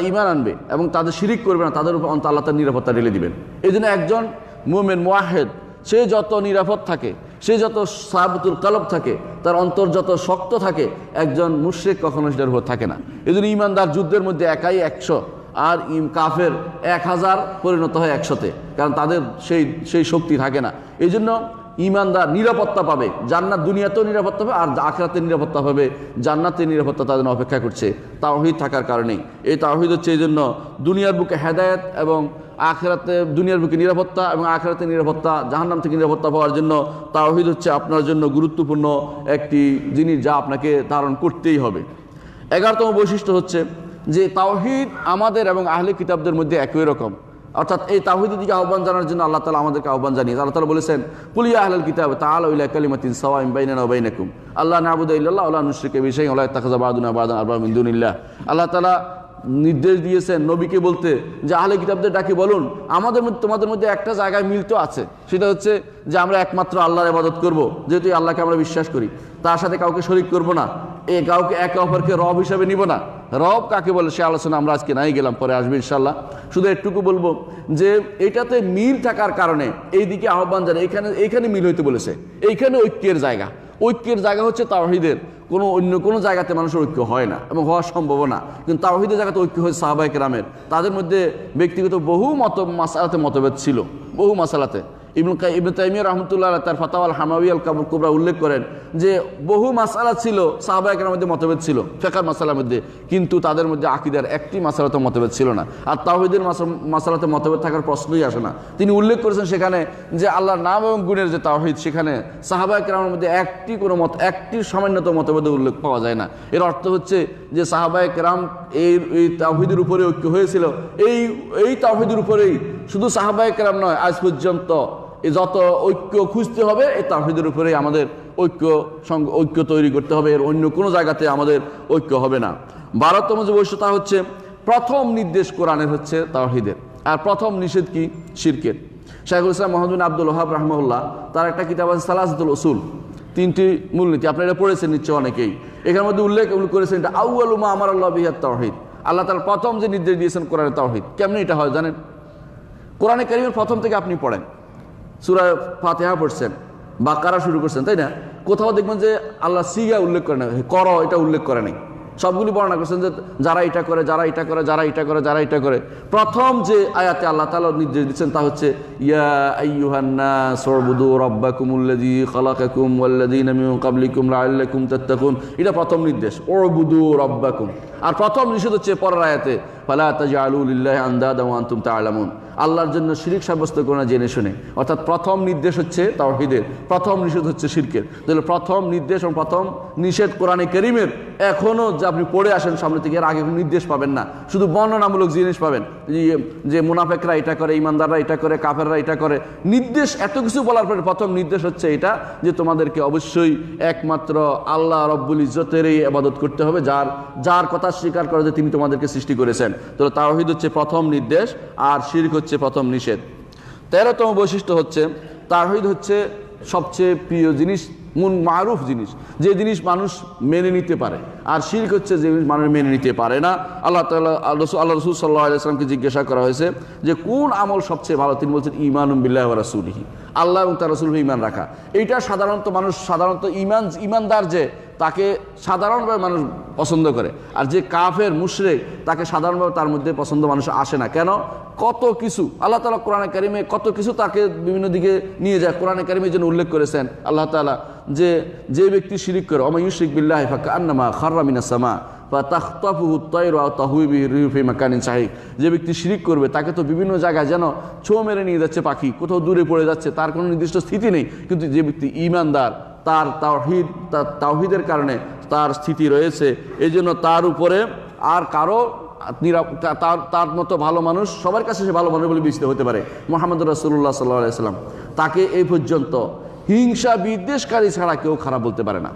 ঈমান আনবে এবং তাদের শিরিক করবে না, তাদের উপর আল্লাহ তার নিরাপত্তা ঢেলে দিবেন। এই জন্য একজন মুমিন মুওয়াহহিদ, সে যত নিরাপদ থাকে, সে যত সাহাবতুল কলব থাকে, তার অন্তর যত শক্ত থাকে, একজন মুশরিক কখনো সেটার উপর থাকে না। এই জন্য ঈমানদার যুদ্ধের মধ্যে একাই 100, আর কাফের 1000 পরিণত হয় 100-তে, কারণ তাদের সেই শক্তি থাকে না। এই জন্য ঈমানদার নিরাপত্তা পাবে, জান্নাত, দুনিয়াতেও নিরাপত্তা পাবে, আর আখিরাতে নিরাপত্তা পাবে, জান্নাতের নিরাপত্তা তাদের অপেক্ষা করছে তাওহীদ থাকার কারণেই। এই তাওহীদ হচ্ছে এই জন্য দুনিয়ার বুকে হেদায়েত এবং আখিরাতে, দুনিয়ার বুকে নিরাপত্তা এবং আখিরাতে নিরাপত্তা, জাহান্নাম থেকে নিরাপত্তা পাওয়ার জন্য তাওহীদ হচ্ছে আপনার জন্য গুরুত্বপূর্ণ একটি জিনিস, যা আপনাকে ধারণ করতেই হবে। 11তম বৈশিষ্ট্য হচ্ছে যে তাওহীদ আমাদের এবং আহলে কিতাবদের মধ্যে একই রকম। অর্থাৎ এই তাওহীদের দিকে আহ্বান জানার জন্য আল্লাহ তাআলা আমাদেরকে আহ্বান জানিয়েছেন। আল্লাহ তাআলা বলেছেন কুল ইয়া আহলাল কিতাব তাআলু ইলা কালিমাতিন সাওয়াইন বাইনানা ওয়া বাইনাকুম আল্লা না'বুদা ইল্লাল্লাহ ওয়া লা নুশরিকা বিহি শাইআন ওয়া লা ইয়াত্তাখিযা বা'দুনা বা'দান আরবাবা মিন দুনিল্লাহ। আল্লাহ তাআলা নির্দেশ দিয়েছেন নবীকে বলতে যে আহলে কিতাবদের ডাকি বলুন, আমাদের মধ্যে, তোমাদের মধ্যে একটা জায়গায় মিল তো আছে, সেটা হচ্ছে যে আমরা একমাত্র আল্লাহর ইবাদত করব। যেহেতু আল্লাহকে আমরা বিশ্বাস করি, তার সাথে কাউকে শরীক করব না, কাউকে একে অপরকে রব হিসাবে নিব না। রব কাকে বলে সে আলোচনা আমরা আজকে নাই গেলাম, পরে আসবে ইনশাআল্লাহ। শুধু একটুকু বলবো যে এটাতে মিল থাকার কারণে এই দিকে আহ্বান জানায়, এইখানে মিল হইতে বলেছে, এইখানে ঐক্যের জায়গা। ঐক্যের জায়গা হচ্ছে তাওহীদের, কোনো অন্য কোনো জায়গাতে মানুষের ঐক্য হয় না এবং হওয়ার সম্ভব না। কিন্তু তাওহীদের জায়গাতে ঐক্য হয়েছে সাহাবায়ে কেরামের। তাদের মধ্যে ব্যক্তিগত বহু মাসালাতে মতভেদ ছিল, বহু মাসালাতে। ইবনে তাইমিয়া রাহমাতুল্লাহ আলাইহি তার ফাতাওয়াল হামাওয়িয়াল কুবরা উল্লেখ করেন যে বহু মাসালা ছিল সাহাবায়ে কেরামের মধ্যে মতভেদ ছিল ফিকহের মাসালার মধ্যে, কিন্তু তাদের মধ্যে আকীদার একটি মাসালাতে মতভেদ ছিল না। আর তাওহীদের মাসালাতে মতভেদ থাকার প্রশ্নই আসে না। তিনি উল্লেখ করেছেন সেখানে যে আল্লাহর নাম এবং গুণের যে তাওহীদ, সেখানে সাহাবায়ে কেরামের মধ্যে একটি সামান্যতম মতভেদের উল্লেখ পাওয়া যায় না। এর অর্থ হচ্ছে যে সাহাবায়ে কেরাম এই তাওহীদের উপরে ঐক্য হয়েছিল, এই তাওহীদের উপরেই, শুধু সাহাবায়ে কেরাম নয়, আজ পর্যন্ত যত ঐক্য খুঁজতে হবে এই তাওহীদের উপরেই আমাদের ঐক্য তৈরি করতে হবে, এর অন্য কোনো জায়গাতে আমাদের ঐক্য হবে না। 12তম যে বৈশিষ্ট্য হচ্ছে প্রথম নির্দেশ কোরআনের হচ্ছে তাওহীদের, আর প্রথম নিষেধ কি? শিরকের। শাইখুল ইসলাম মুহাম্মদ বিন আব্দুল ওয়াহাব রাহিমাহুল্লাহ তার একটা কিতাব আছে সালাসাতুল উসুল, 3টি মূলনীতি, আপনারা পড়েছেন নিশ্চয় অনেকেই। এখানের মধ্যে উল্লেখ করেছেন এটা আউয়ালু মা আমারাল্লাহু বিহি আত-তাওহীদ, আল্লাহ তাআলা প্রথম যে নির্দেশ দিয়েছেন কোরআনের তাওহীদ। কেমনে এটা হয় জানেন? কোরআনে কারীমের প্রথম থেকে আপনি পড়েন, সূরা ফাতিহা পড়ছেন, বাকারা শুরু করছেন, তাই না? কোথাও দেখবেন যে আল্লাহ সিগা উল্লেখ করে না, করো এটা উল্লেখ করে নাই। সবগুলি বর্ণনা করছেন যে যারা এটা করে, যারা এটা করে, যারা এটা করে, যারা এটা করে। প্রথম যে আয়াতে আল্লাহ তাআলা নির্দেশ দিচ্ছেন তা হচ্ছে ইয়া আইয়ুহান নাস উবুদু রাব্বাকুমুল্লাযী খালাকাকুম ওয়াল্লাযীনা মিন ক্বাবলিকুম লাআল্লাকুম তাত্তাকুন। এটা প্রথম নির্দেশ, উবুদু রাব্বাকুম। আর প্রথম নিষেধ হচ্ছে পরের আয়াতে ফালা তাজআলু লিল্লাহি আনদাদা ওয়া আনতুম তা'লামুন, আল্লাহর জন্য শিরক সাব্যস্ত করো না জেনে শুনে। অর্থাৎ প্রথম নির্দেশ হচ্ছে তাওহীদের, প্রথম নিষেধ হচ্ছে শিরকের। তাহলে প্রথম নির্দেশ এবং প্রথম নিষেধ কোরআনে কারীমের এখনও যে আপনি পড়ে আসেন সামনে থেকে, এর আগে কোনো নির্দেশ পাবেন না, শুধু বর্ণনামূলক জিনিস পাবেন যে মুনাফেকরা এটা করে, ইমানদাররা এটা করে, কাফেররা এটা করে। নির্দেশ এত কিছু বলার পরে প্রথম নির্দেশ হচ্ছে এটা যে তোমাদেরকে অবশ্যই একমাত্র আল্লাহ রব্বুল ইজ্জতেরই ইবাদত করতে হবে, যার কথা স্বীকার করে যে তিনি তোমাদেরকে সৃষ্টি করেছেন। তো তাওহীদ হচ্ছে প্রথম নির্দেশ আর শিরক হচ্ছে প্রথম নিষেধ। 13তম বৈশিষ্ট্য হচ্ছে তাওহীদ হচ্ছে সবচেয়ে প্রিয় জিনিস, মারুফ জিনিস, যে জিনিস মানুষ মেনে নিতে পারে। আর শিরক হচ্ছে যে জিনিস মানুষ মেনে নিতে পারে না। আল্লাহ রাসূল সাল্লাল্লাহু আলাইহি ওয়াসাল্লামকে জিজ্ঞাসা করা হয়েছে যে কোন আমল সবচেয়ে ভালো, তিনি বলছেন ঈমানুন বিল্লাহি ওয়া রাসূলিহি, আল্লাহ এবং তার রাসূলের ঈমান রাখা। এইটা সাধারণত মানুষ ঈমানদার যে তাকে সাধারণভাবে মানুষ পছন্দ করে, আর যে কাফের মুশরিক তাকে সাধারণভাবে তার মধ্যে পছন্দ মানুষ আসে না। কেন? কত কিছু আল্লাহ তাআলা কোরআনে কারীমে কত কিছু তাকে বিভিন্ন দিকে নিয়ে যায়। কোরআনে কারীমে যেন উল্লেখ করেছেন আল্লাহ তাআলা যে ব্যক্তি শিরিক করে, ওয়া ইউশরিক বিল্লাহি ফাকান্নামা খাররা মিনাস সামা ফাতাখতাফুহু আত-তায়রু আও তাহউই বিহি রিহু ফি মাকানিন সাহিক। যে ব্যক্তি শিরিক করবে তাকে তো বিভিন্ন জায়গায় যেন ছোঁ মেরে নিয়ে যাচ্ছে পাখি, কোথাও দূরে পড়ে যাচ্ছে, তার কোনো নির্দিষ্ট স্থিতি নেই। কিন্তু যে ব্যক্তি ঈমানদার, তার তাওহীদের কারণে তার স্থিতি রয়েছে, এই জন্য তার উপরে আর কারো তার মতো ভালো মানুষ, সবার কাছে সে ভালো মানুষ বলে বিবেচিত হতে পারে। মুহাম্মদুর রাসূলুল্লাহ সাল্লাল্লাহু আলাইহি ওয়াসাল্লাম তাকে এই পর্যন্ত হিংসা বিদ্বেষকারী ছাড়া কেউ খারাপ বলতে পারে না।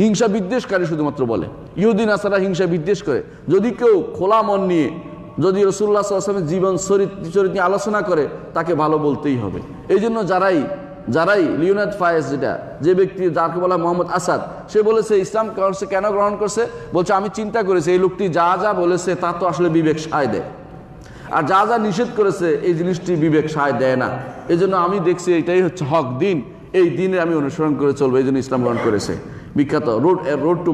হিংসা বিদ্বেষকারী শুধুমাত্র বলে, ইহুদি নাসারা হিংসা বিদ্বেষ করে। যদি কেউ খোলা মন নিয়ে যদি রাসূলুল্লাহ সাল্লাল্লাহু আলাইহি ওয়াসাল্লামের জীবন চরিত্র নিয়ে আলোচনা করে তাকে ভালো বলতেই হবে। এই জন্য যারাই লিওনার্দ ফায়েজ, যে ব্যক্তি যাকে বলা মোহাম্মদ আসাদ, সে বলেছে ইসলাম কেন গ্রহণ করছে, বলছে আমি চিন্তা করেছি এই লোকটি যা যা বলেছে তা তো আসলে বিবেক সায় দেয়, আর যা যা নিষেধ করেছে এই জিনিসটি বিবেক সায় দেয় না। এই জন্য আমি দেখছি এটাই হচ্ছে হক দিন, এই দিনে আমি অনুসরণ করে চলবো, এই জন্য ইসলাম গ্রহণ করেছে। বিখ্যাত রোড টু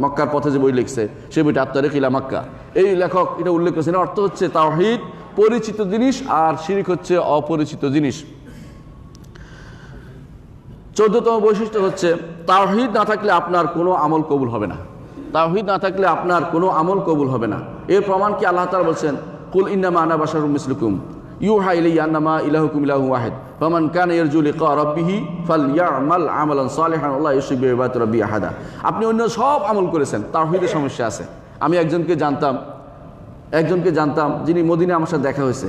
মক্কার পথে যে বই লিখছে সে বইটা আত-তারিক ইলা মক্কা, এই লেখক এটা উল্লেখ করেছেন। অর্থ হচ্ছে তাওহীদ পরিচিত জিনিস আর শিরক হচ্ছে অপরিচিত জিনিস। 14তম বৈশিষ্ট্য হচ্ছে তাওহীদ না থাকলে আপনার কোনো আমল কবুল হবে না। তাওহীদ না থাকলে আপনার কোনো আমল কবুল হবে না। এর প্রমাণ কি? আল্লাহ তাআলা বলছেন কুল ইন্নামা আনা বাশারুম মিসলুকুম ইউহা ইলাইয়া আন্নামা ইলাহুকুম ইলাহুন ওয়াহিদ ফামান কানা ইয়ারজু লিকা রাব্বিহি ফালইয়ামাল আমালান সালিহান ওয়া লা ইউশরিক বিইবাদাতি রাব্বিহি আহাদা। আপনি অন্য সব আমল করেছেন, তাওহীদের সমস্যা আছে। আমি একজনকে জানতাম যিনি মদিনায় আমার সাথে দেখা হয়েছে।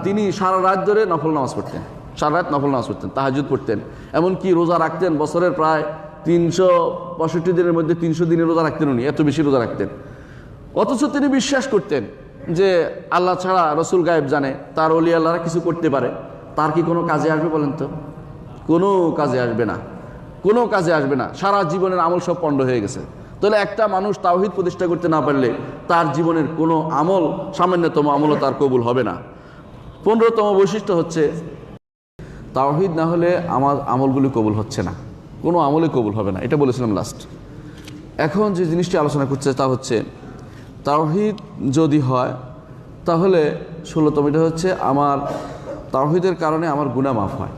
তিনি সারা রাত ধরে নফল নামাজ পড়তেন, তাহাজ্জুদ পড়তেন, এমনকি রোজা রাখতেন। বছরের প্রায় 365 দিনের মধ্যে 300 দিনের রোজা রাখতেন উনি, এত বেশি রোজা রাখতেন। অথচ তিনি বিশ্বাস করতেন যে আল্লাহ ছাড়া রসুল গায়েব জানে, তার ওলি আল্লাহরা কিছু করতে পারে। তার কি কোনো কাজে আসবে বলেন তো? কোনো কাজে আসবে না। সারা জীবনের আমল সব পণ্ড হয়ে গেছে। তাহলে একটা মানুষ তাওহীদ প্রতিষ্ঠা করতে না পারলে তার জীবনের কোনো আমল, সামান্যতম আমলও তার কবুল হবে না। 15তম বৈশিষ্ট্য হচ্ছে তাওহীদ না হলে আমার আমলগুলি কবুল হচ্ছে না। কোনো আমলে কবুল হবে না, এটা বলেছিলাম লাস্ট। এখন যে জিনিসটি আলোচনা করছে তা হচ্ছে তাওহীদ যদি হয় তাহলে 16তম এটা হচ্ছে আমার তাওহীদের কারণে আমার গুনাহ মাফ হয়।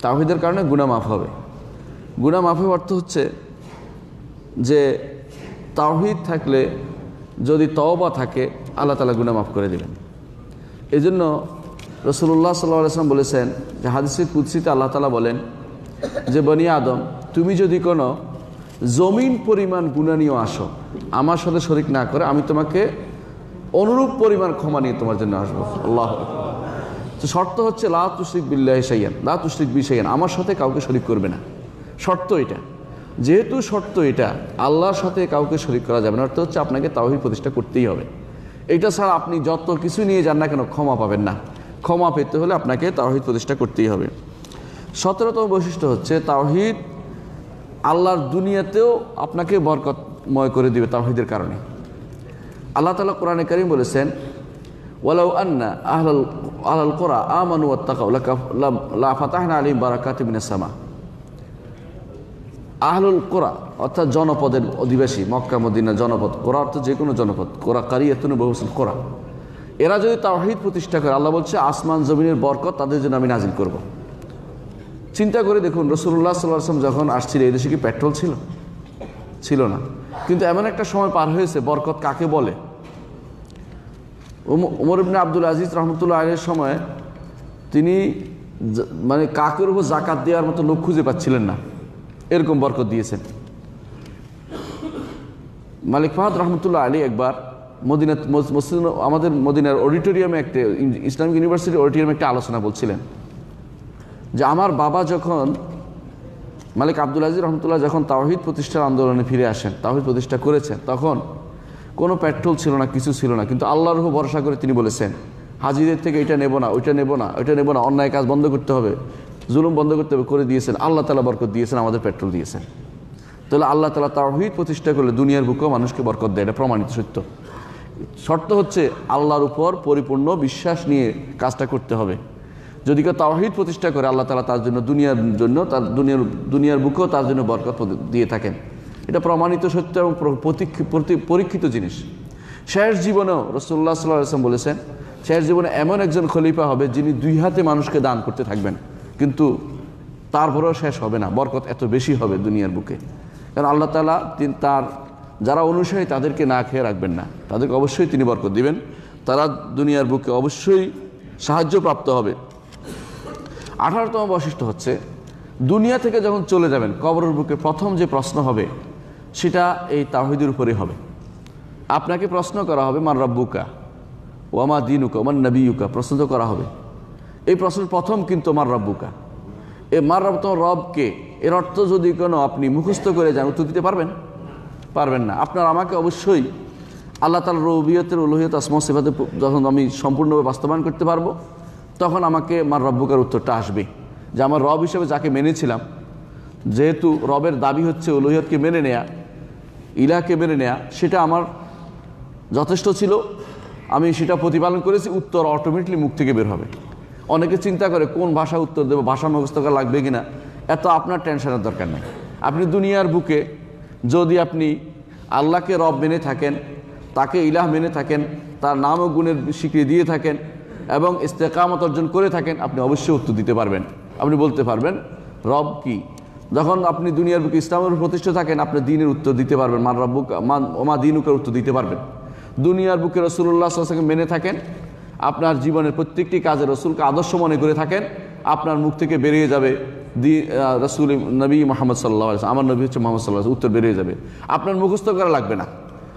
তাওহীদের কারণে গুনাহ মাফ হবে। গুনাহ মাফের অর্থ হচ্ছে যে তাওহীদ থাকলে যদি তওবা থাকে আল্লাহ তাআলা গুনাহ মাফ করে দেবেন। এই জন্য রাসূলুল্লাহ সাল্লাল্লাহু আলাইহি ওয়াসাল্লাম বলেছেন যে হাদিসে কুদসিতে আল্লাহ তাআলা বলেন যে বনি আদম, তুমি যদি কোনো জমিন পরিমাণ গুনাহ নিয়ে আসো আমার সাথে শরীক না করে, আমি তোমাকে অনুরূপ পরিমাণ ক্ষমা নিয়ে তোমার জন্য আসবো। আল্লাহু আকবার। তো শর্ত হচ্ছে লা তুশরিক বিল্লাহি শাইয়ান, লা তুশরিক বি শাইয়ান, আমার সাথে কাউকে শরীক করবে না। শর্ত এটা, যেহেতু শর্ত এটা, আল্লাহর সাথে কাউকে শরীক করা যাবে না, অর্থ হচ্ছে আপনাকে তাওহীদ প্রতিষ্ঠা করতেই হবে। এটা ছাড়া আপনি যত কিছু নিয়ে যান না কেন ক্ষমা পাবেন না। ক্ষমা পেতে হলে আপনাকে তাওহীদ প্রতিষ্ঠা করতেই হবে। 17তম বৈশিষ্ট্য হচ্ছে তাওহীদ আল্লাহর দুনিয়াতেও আপনাকে বরকতময় করে দিবে তাওহীদের কারণে। আল্লাহ তাআলা কোরআনে কারীম বলেছেন ওয়ালাউ আন্না আহলাল কুরা আমানু ওয়াত্তাকাউ লা ফাতাহনা আলাইহিম বারাকাতিম মিনাস সামা। আহলুল কুরা অর্থাৎ জনপদের অধিবাসী, মক্কা মদিনা জনপদ, কুরা অর্থ যে কোনো জনপদ, কুরা কারিয়াতুন বহুসুল কুরা, এরা যদি তাওহীদ প্রতিষ্ঠা করে আল্লাহ বলছে আসমান জমিনের বরকত তাদের জন্য আমি নাজিল করব। চিন্তা করে দেখুন রাসূলুল্লাহ সাল্লাল্লাহু আলাইহি ওয়াসাল্লাম যখন আসছিল এই দেশে কি পেট্রোল ছিল? ছিল না। কিন্তু এমন একটা সময় পার হয়েছে, বরকত কাকে বলে? ওমর ইবনে আব্দুল আজিজ রহমতুল্লাহ আলাইহির সময় তিনি মানে কাকের উপর যাকাত দেওয়ার মতো লোক খুঁজে পাচ্ছিলেন না, এরকম বরকত দিয়েছেন। মালিক ফাহাদ রহমতুল্লাহ আলী একবার মদিনা মসজিদ, আমাদের মদিনার অডিটোরিয়ামে একটা ইসলামিক ইউনিভার্সিটির অডিটোরিয়ামে একটা আলোচনা বলছিলেন যে আমার বাবা যখন মালিক আব্দুল আজিজ রহমতুল্লাহ যখন তাওহীদ প্রতিষ্ঠার আন্দোলনে ফিরে আসেন, তাওহীদ প্রতিষ্ঠা করেছেন, তখন কোনো পেট্রোল ছিল না, কিছু ছিল না, কিন্তু আল্লাহর উপর ভরসা করে তিনি বলেছেন হাজিদের থেকে এটা নেব না, ওইটা নেব না, ওইটা নেব না, অন্যায় কাজ বন্ধ করতে হবে, জুলুম বন্ধ করতে হবে, করে দিয়েছেন। আল্লাহ তাআলা বরকত দিয়েছেন, আমাদের পেট্রোল দিয়েছেন। তাহলে আল্লাহ তাআলা তাওহীদ প্রতিষ্ঠা করলে দুনিয়ার বুকেও মানুষকে বরকত দেয়, এটা প্রমাণিত সত্য। শর্ত হচ্ছে আল্লাহর উপর পরিপূর্ণ বিশ্বাস নিয়ে কাজটা করতে হবে। যদি কেউ তাওহীদ প্রতিষ্ঠা করে আল্লাহ তাআলা তার জন্য তার দুনিয়ার বুকেও তার জন্য বরকত দিয়ে থাকেন। এটা প্রমাণিত সত্য এবং পরীক্ষিত জিনিস। শেষ জীবনেও রাসূলুল্লাহ সাল্লাল্লাহু আলাইহি ওয়াসাল্লাম বলেছেন শেষ জীবনে এমন একজন খলিফা হবে যিনি 2 হাতে মানুষকে দান করতে থাকবেন, কিন্তু তারপরেও শেষ হবে না, বরকত এত বেশি হবে দুনিয়ার বুকে। কারণ আল্লাহ তাআলা তার যারা অনুসারী তাদেরকে না খেয়ে রাখবেন না, তাদেরকে অবশ্যই তিনি বরকত দিবেন, তারা দুনিয়ার বুকে অবশ্যই সাহায্যপ্রাপ্ত হবে। 18তম বৈশিষ্ট্য হচ্ছে দুনিয়া থেকে যখন চলে যাবেন কবরের বুকে প্রথম যে প্রশ্ন হবে সেটা এই তাওহীদের উপরেই হবে। আপনাকে প্রশ্ন করা হবে মান রাব্বুকা ওয়া মা দীনুকা ওয়া মান নাবিয়ুকা, প্রশ্ন তো করা হবে। এই প্রশ্নের প্রথম কিন্তু মান রাব্বুকা, এই মান রাব্বুকা তোমার রব কে, এর অর্থ যদি কোনো আপনি মুখস্থ করে যান উত্তর দিতে পারবেন না। আপনার আমাকে অবশ্যই আল্লাহ তাআলার রুবুবিয়তের উলুহিয়ত আসমা সিফাতে যখন আমি সম্পূর্ণভাবে বাস্তবায়ন করতে পারবো তখন আমাকে মান রাব্বুকার উত্তরটা আসবে, যে আমার রব হিসেবে যাকে মেনেছিলাম, যেহেতু রবের দাবি হচ্ছে উলুহিয়তকে মেনে নেয়া, ইলাহকে মেনে নেয়া, সেটা আমার যথেষ্ট ছিল, আমি সেটা প্রতিপালন করেছি, উত্তর অটোমেটিকলি মুখ থেকে বের হবে। অনেকে চিন্তা করে কোন ভাষা উত্তর দেবো, ভাষা মুখস্থ করা লাগবে কিনা, এত আপনার টেনশনের দরকার নেই। আপনি দুনিয়ার বুকে যদি আপনি আল্লাহকে রব মেনে থাকেন, তাকে ইলাহ মেনে থাকেন, তার নাম ও গুণের স্বীকৃতি দিয়ে থাকেন এবং ইস্তেকামত অর্জন করে থাকেন, আপনি অবশ্যই উত্তর দিতে পারবেন। আপনি বলতে পারবেন রব কি। যখন আপনি দুনিয়ার বুকে ইসলামের প্রতিষ্ঠা থাকেন আপনি দ্বীনের উত্তর দিতে পারবেন, মান রাব্বুকা ওমা দীনুকার উত্তর দিতে পারবেন। দুনিয়ার বুকে রাসূলুল্লাহ সাল্লাল্লাহু আলাইহি ওয়াসাল্লামকে মেনে থাকেন, আপনার জীবনের প্রত্যেকটি কাজে রাসূলকে আদর্শ মনে করে থাকেন, আপনার মুখ থেকে বেরিয়ে যাবে রাসূল নবী মুহাম্মদ সাল্লাল্লাহু আলাইহি ওয়াসাল্লাম, আমার নবী হচ্ছে মুহাম্মদ সাল্লাল্লাহু আলাইহি ওয়াসাল্লাম, উত্তর বেরিয়ে যাবে। আপনার মুখস্থ করা লাগবে না,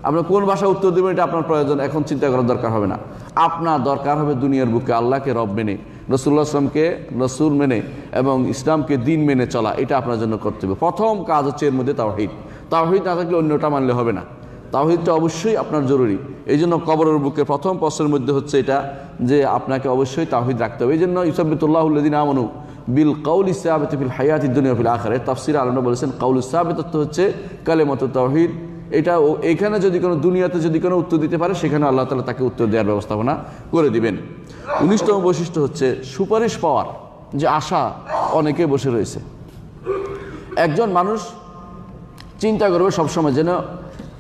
আপনার কোন ভাষা উত্তর দেবেন এটা আপনার প্রয়োজন এখন চিন্তা করার দরকার হবে না। আপনার দরকার হবে দুনিয়ার বুকে আল্লাহকে রব মেনে, রাসূলুল্লাহ সাল্লাল্লাহু আলাইহি ওয়াসাল্লামকে রাসূল মেনে এবং ইসলামকে দ্বীন মেনে চলা, এটা আপনার জন্য করতে হবে। প্রথম কাজ হচ্ছে এর মধ্যে তাওহীদ। তাওহীদ না থাকলে অন্যটা মানলে হবে না, তাওহীদটা অবশ্যই আপনার জরুরি। এই জন্য কবরের বুকে প্রথম প্রশ্নের মধ্যে হচ্ছে এটা যে আপনাকে অবশ্যই তাওহীদ রাখতে হবে। এই জন্য ইউসাব্বিতুল্লাহুল্লাযীনা আমানু বিল কাউলি সাবিত ফিল হায়াতিদ দুনিয়া ফিল আখিরাহ, তাফসীরে আলেমরা বলেছেন কাউলুস সাবিত হচ্ছে কালেমাতুত তাওহীদ। এটা এখানে যদি কোনো দুনিয়াতে যদি কোনো উত্তর দিতে পারে সেখানে আল্লাহ তাআলা তাকে উত্তর দেওয়ার ব্যবস্থাপনা করে দিবেন। 19তম বৈশিষ্ট্য হচ্ছে সুপারিশ পাওয়ার যে আশা অনেকে বসে রয়েছে। একজন মানুষ চিন্তা করবে সবসময় যেন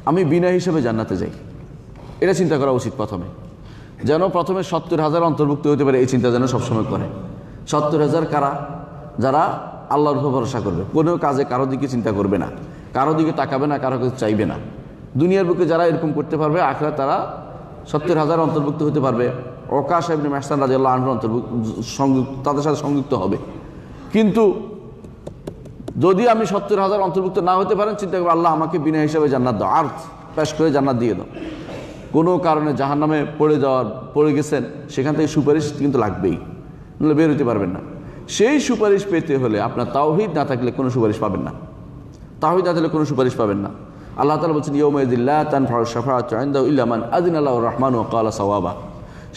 আমি বিনা হিসেবে জান্নাতে যাই, এটা চিন্তা করা উচিত। প্রথমে যেন 70,000 অন্তর্ভুক্ত হতে পারে, এই চিন্তা যেন সবসময় করে। 70,000 কারা? যারা আল্লাহর উপর ভরসা করবে, কোনো কাজে কারো দিকে চিন্তা করবে না, কারো দিকে তাকাবে না, কারো কিছু চাইবে না। দুনিয়ার বুকে যারা এরকম করতে পারবে, আখিরাতে তারা 70,000 অন্তর্ভুক্ত হতে পারবে। ওকাশ ইবনে মাহসান রাদিয়াল্লাহু আনহু তাদের সাথে সংযুক্ত হবে। কিন্তু যদি আমি 70,000 অন্তর্ভুক্ত না হতে পারেন, চিন্তা করবো আল্লাহ আমাকে বিনা হিসাবে জান্নাত দাও, আর পেশ করে জান্নাত দিয়ে দাও। কোনো কারণে জাহান্নামে পড়ে গেছেন, সেখান থেকে সুপারিশ কিন্তু লাগবেই, নাহলে বের হতে পারবেন না। সেই সুপারিশ পেতে হলে আপনার তাওহীদ না থাকলে কোনো সুপারিশ পাবেন না। তাওহীদ না থাকলে কোনো সুপারিশ পাবেন না। আল্লাহ তাআলা বলছেন, ইয়াউমা ইযিল লা তানফাউ শাফাআতু ইনদাহু ইল্লা মান আযিনা লাহু রাহমানু ওয়া ক্বালা সাওয়াবা।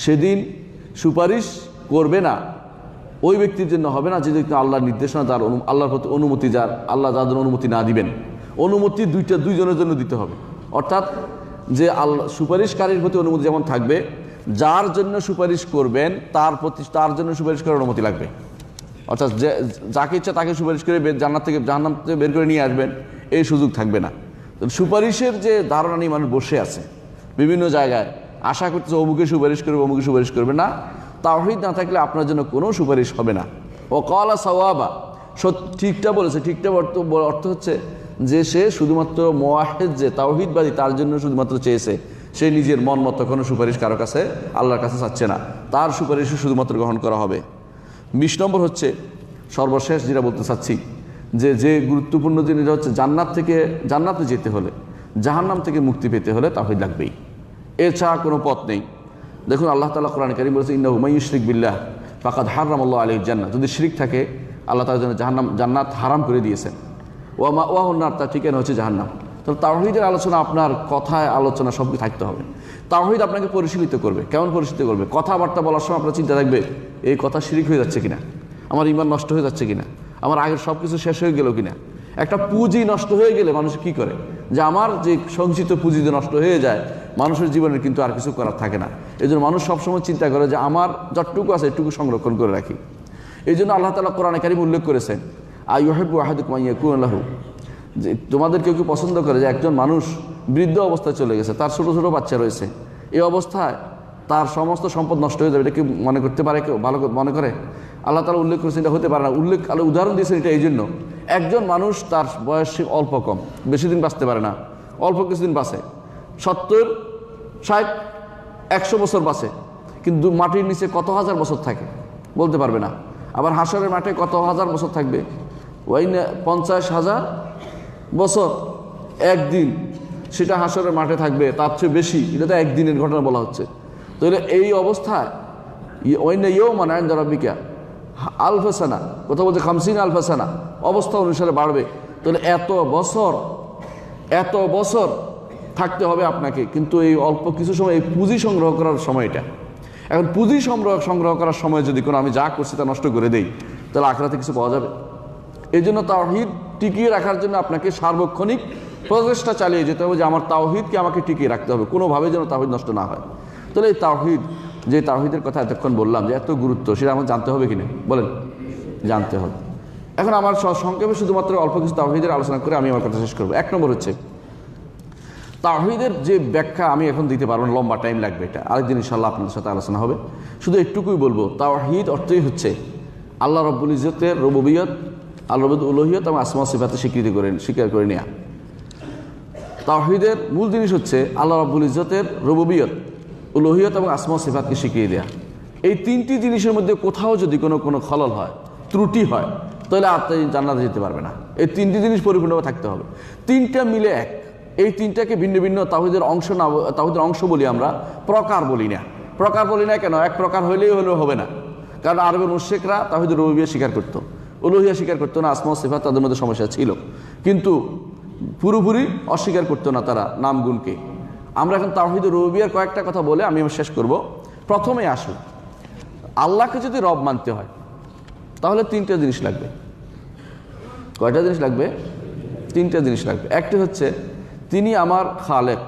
সেদিন সুপারিশ করবে না, ওই ব্যক্তির জন্য হবে না যে ব্যক্তি আল্লাহর নির্দেশনা, তার আল্লাহর প্রতি অনুমতি, যার আল্লাহ যাদের অনুমতি না দিবেন, অনুমতি দুইজনের জন্য দিতে হবে। অর্থাৎ যে আল্লাহ সুপারিশকারীর প্রতি অনুমতি যেমন থাকবে, যার জন্য সুপারিশ করবেন তার জন্য সুপারিশ করার অনুমতি লাগবে। অর্থাৎ যাকে ইচ্ছা তাকে সুপারিশ করে জান্নাত থেকে জাহান্নাম থেকে বের করে নিয়ে আসবেন, এই সুযোগ থাকবে না। সুপারিশের যে ধারণা নিয়ে মানুষ বসে আছে বিভিন্ন জায়গায়, আশা করতেছে অমুকে সুপারিশ করবে, অমুকে সুপারিশ করবে না। তাওহীদ না থাকলে আপনার জন্য কোনো সুপারিশ হবে না। ও ক্বালা সাওয়াবা, ঠিকটা বলেছে। ঠিকটা অর্থ হচ্ছে যে সে শুধুমাত্র মুওয়াহিদ, যে তাওহীদবাদী, তার জন্য শুধুমাত্র চেয়েছে, সে নিজের মন মতো কোনো সুপারিশ কারো কাছে, আল্লাহর কাছে চাচ্ছে না, তার সুপারিশও শুধুমাত্র গ্রহণ করা হবে। 20 নম্বর হচ্ছে সর্বশেষ যেটা বলতে চাচ্ছি, যে গুরুত্বপূর্ণ জিনিসটা হচ্ছে জান্নাতে যেতে হলে, জাহান্নাম থেকে মুক্তি পেতে হলে তাওহীদ লাগবেই, এছাড়া কোনো পথ নেই। দেখুন আল্লাহ তাআলা কোরআনে কারীম বলেছে, ইন্নাহু মান ইউশরিক বিল্লাহ ফাকাদ হারামাল্লাহু আলাইহিল জান্নাহ। যদি শিরক থাকে, আল্লাহ তাআলার জন্য জান্নাত হারাম করে দিয়েছেন। ওয়া মাওয়াহুন নার, তার ঠিকানা হচ্ছে জাহান্নাম। তো তাওহীদের আলোচনা, আপনার কথায় আলোচনা সব থাকতে হবে। তাওহীদ আপনাকে পরিশীলিত করবে। কেমন পরিশীলিত করবে? কথাবার্তা বলার সময় আপনার চিন্তা থাকবে, এই কথা শিরক হয়ে যাচ্ছে কিনা, আমার ঈমান নষ্ট হয়ে যাচ্ছে কিনা, আমার আগের সব কিছু শেষ হয়ে গেল কিনা। একটা পুঁজি নষ্ট হয়ে গেলে মানুষ কি করে, যে আমার যে সঞ্চিত পুঁজি যে নষ্ট হয়ে যায়, মানুষের জীবনের কিন্তু আর কিছু করার থাকে না। এই জন্য মানুষ সবসময় চিন্তা করে যে আমার যতটুকু আছে এটুকু সংরক্ষণ করে রাখি। এই জন্য আল্লাহ তাআলা কোরআনে কারীম উল্লেখ করেছেন, আইয়ুহিব্বু আহাদুকুম আন ইয়াকুনা লাহু, যে তোমাদের কেউ পছন্দ করে যে একজন মানুষ বৃদ্ধ অবস্থায় চলে গেছে, তার ছোট ছোট বাচ্চা রয়েছে, এই অবস্থায় তার সমস্ত সম্পদ নষ্ট হয়ে যাবে, এটা কি মনে করতে পারে? কেউ ভালো মনে করে? আল্লাহ তাআলা উল্লেখ করেছেন এটা হতে পারে না। উদাহরণ দিয়েছেন এটা এই জন্য, একজন মানুষ তার বয়স অল্প কম, বেশি দিন বাঁচতে পারে না, অল্প কিছুদিন বাঁচে, 70, 60, 100 বছর বাঁচে, কিন্তু মাটির নিচে কত হাজার বছর থাকে বলতে পারবে না। আবার হাসরের মাঠে কত হাজার বছর থাকবে, ওই 50,000 বছর, একদিন সেটা হাসরের মাঠে থাকবে, তার চেয়ে বেশি, এটা তো একদিনের ঘটনা বলা হচ্ছে। তাহলে এই অবস্থায় ওয়াইনা ইয়াওমান ইনদা রাব্বিকা আলফা সানা, কথা বলছে 50 আলফা সানা, অবস্থা অনুসারে বাড়বে। তাহলে এত বছর থাকতে হবে আপনাকে, কিন্তু এই অল্প কিছু সময়, এই পুঁজি সংগ্রহ করার সময়টা। এখন পুঁজি সংগ্রহ করার সময় যদি কোনো আমি যা করছি তা নষ্ট করে দেই, তাহলে আখিরাতে কিছু পাওয়া যাবে? এই জন্য তাওহীদ টিকিয়ে রাখার জন্য আপনাকে সার্বক্ষণিক প্রচেষ্টা চালিয়ে যেতে হবে, যে আমার তাওহীদকে আমাকে টিকিয়ে রাখতে হবে, কোনোভাবে যেন তাওহীদ নষ্ট না হয়। তাহলে এই তাওহীদ, যে তাওহীদের কথা এতক্ষণ বললাম যে এত গুরুত্ব, সেটা আমার জানতে হবে কিনা বলেন? জানতে হবে। এখন আমার সংক্ষেপে শুধুমাত্র অল্প কিছু তাওহীদের আলোচনা করে আমি আমার কথা শেষ করবো। 1 নম্বর হচ্ছে তাওহীদের যে ব্যাখ্যা আমি এখন দিতে পারবো না, লম্বা টাইম লাগবে, এটা আরেকদিন ইনশাআল্লাহ আপনাদের সাথে আলোচনা হবে। শুধু একটুকুই বলবো, তাওহীদ অর্থই হচ্ছে আল্লাহ রাব্বুল ইজ্জতের রুবুবিয়ত, আল্লাহ রাব্বুল উলুহিয়ত এবং আসমা সিফাতে স্বীকার করে নেওয়া। তাওহীদের মূল জিনিস হচ্ছে আল্লাহ রাব্বুল ইজ্জতের রুবুবিয়ত, উলুহিয়ত এবং আসমা সিফাতকে শিখিয়ে দেয়া। এই 3টি জিনিসের মধ্যে কোথাও যদি কোনো খলল হয়, ত্রুটি হয়, তাহলে আপনি জান্নাতে যেতে পারবে না। এই 3টি জিনিস পরিপূর্ণভাবে থাকতে হবে। 3টা মিলে এক। এই 3টাকে ভিন্ন ভিন্ন তাওহীদের অংশ না, তাওহীদের অংশ বলি আমরা, প্রকার বলি না। প্রকার বলি না কেন? এক প্রকার হলেও হবে না। কারণ আরবের মুশরিকরা তাওহীদের রুবুবিয়ত স্বীকার করতো, উলুহিয়ত স্বীকার করতো না, আসমা সিফাত তাদের মধ্যে সমস্যা ছিল, কিন্তু পুরোপুরি অস্বীকার করতো না তারা নাম গুণকে। আমরা এখন তাওহীদের রুবুবিয়তের কয়েকটা কথা বলে আমি শেষ করব। প্রথমে আসুন, আল্লাহকে যদি রব মানতে হয় তাহলে 3টা জিনিস লাগবে। কয়টা জিনিস লাগবে? 3টা জিনিস লাগবে। একটি হচ্ছে তিনি আমার খালেক,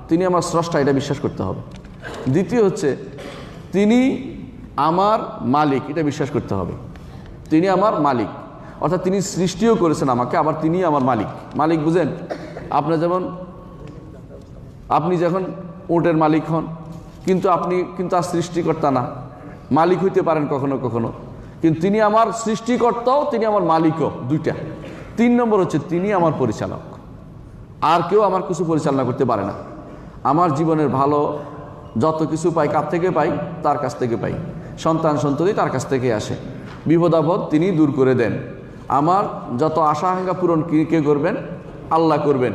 তিনি আমার স্রষ্টা, এটা বিশ্বাস করতে হবে। দ্বিতীয় হচ্ছে তিনি আমার মালিক, এটা বিশ্বাস করতে হবে, তিনি আমার মালিক। অর্থাৎ তিনি সৃষ্টিও করেছেন আমাকে, আবার তিনি আমার মালিক। মালিক বুঝেন? আপনি যখন উটের মালিক হন, কিন্তু আপনি কিন্তু আর সৃষ্টিকর্তা না। মালিক হইতে পারেন কখনো কখনো, কিন্তু তিনি আমার সৃষ্টিকর্তাও, তিনি আমার মালিকও, দুইটা। 3 নম্বর হচ্ছে তিনি আমার পরিচালক। আর কেউ আমার কিছু পরিচালনা করতে পারে না। আমার জীবনের ভালো যত কিছু পাই, কার থেকে পাই? তার কাছ থেকে পাই। সন্তান সন্ততি তার কাছ থেকে আসে। বিপদ আপদ তিনি দূর করে দেন। আমার যত আশা আকাঙ্ক্ষা পূরণ কে করবেন? আল্লাহ করবেন।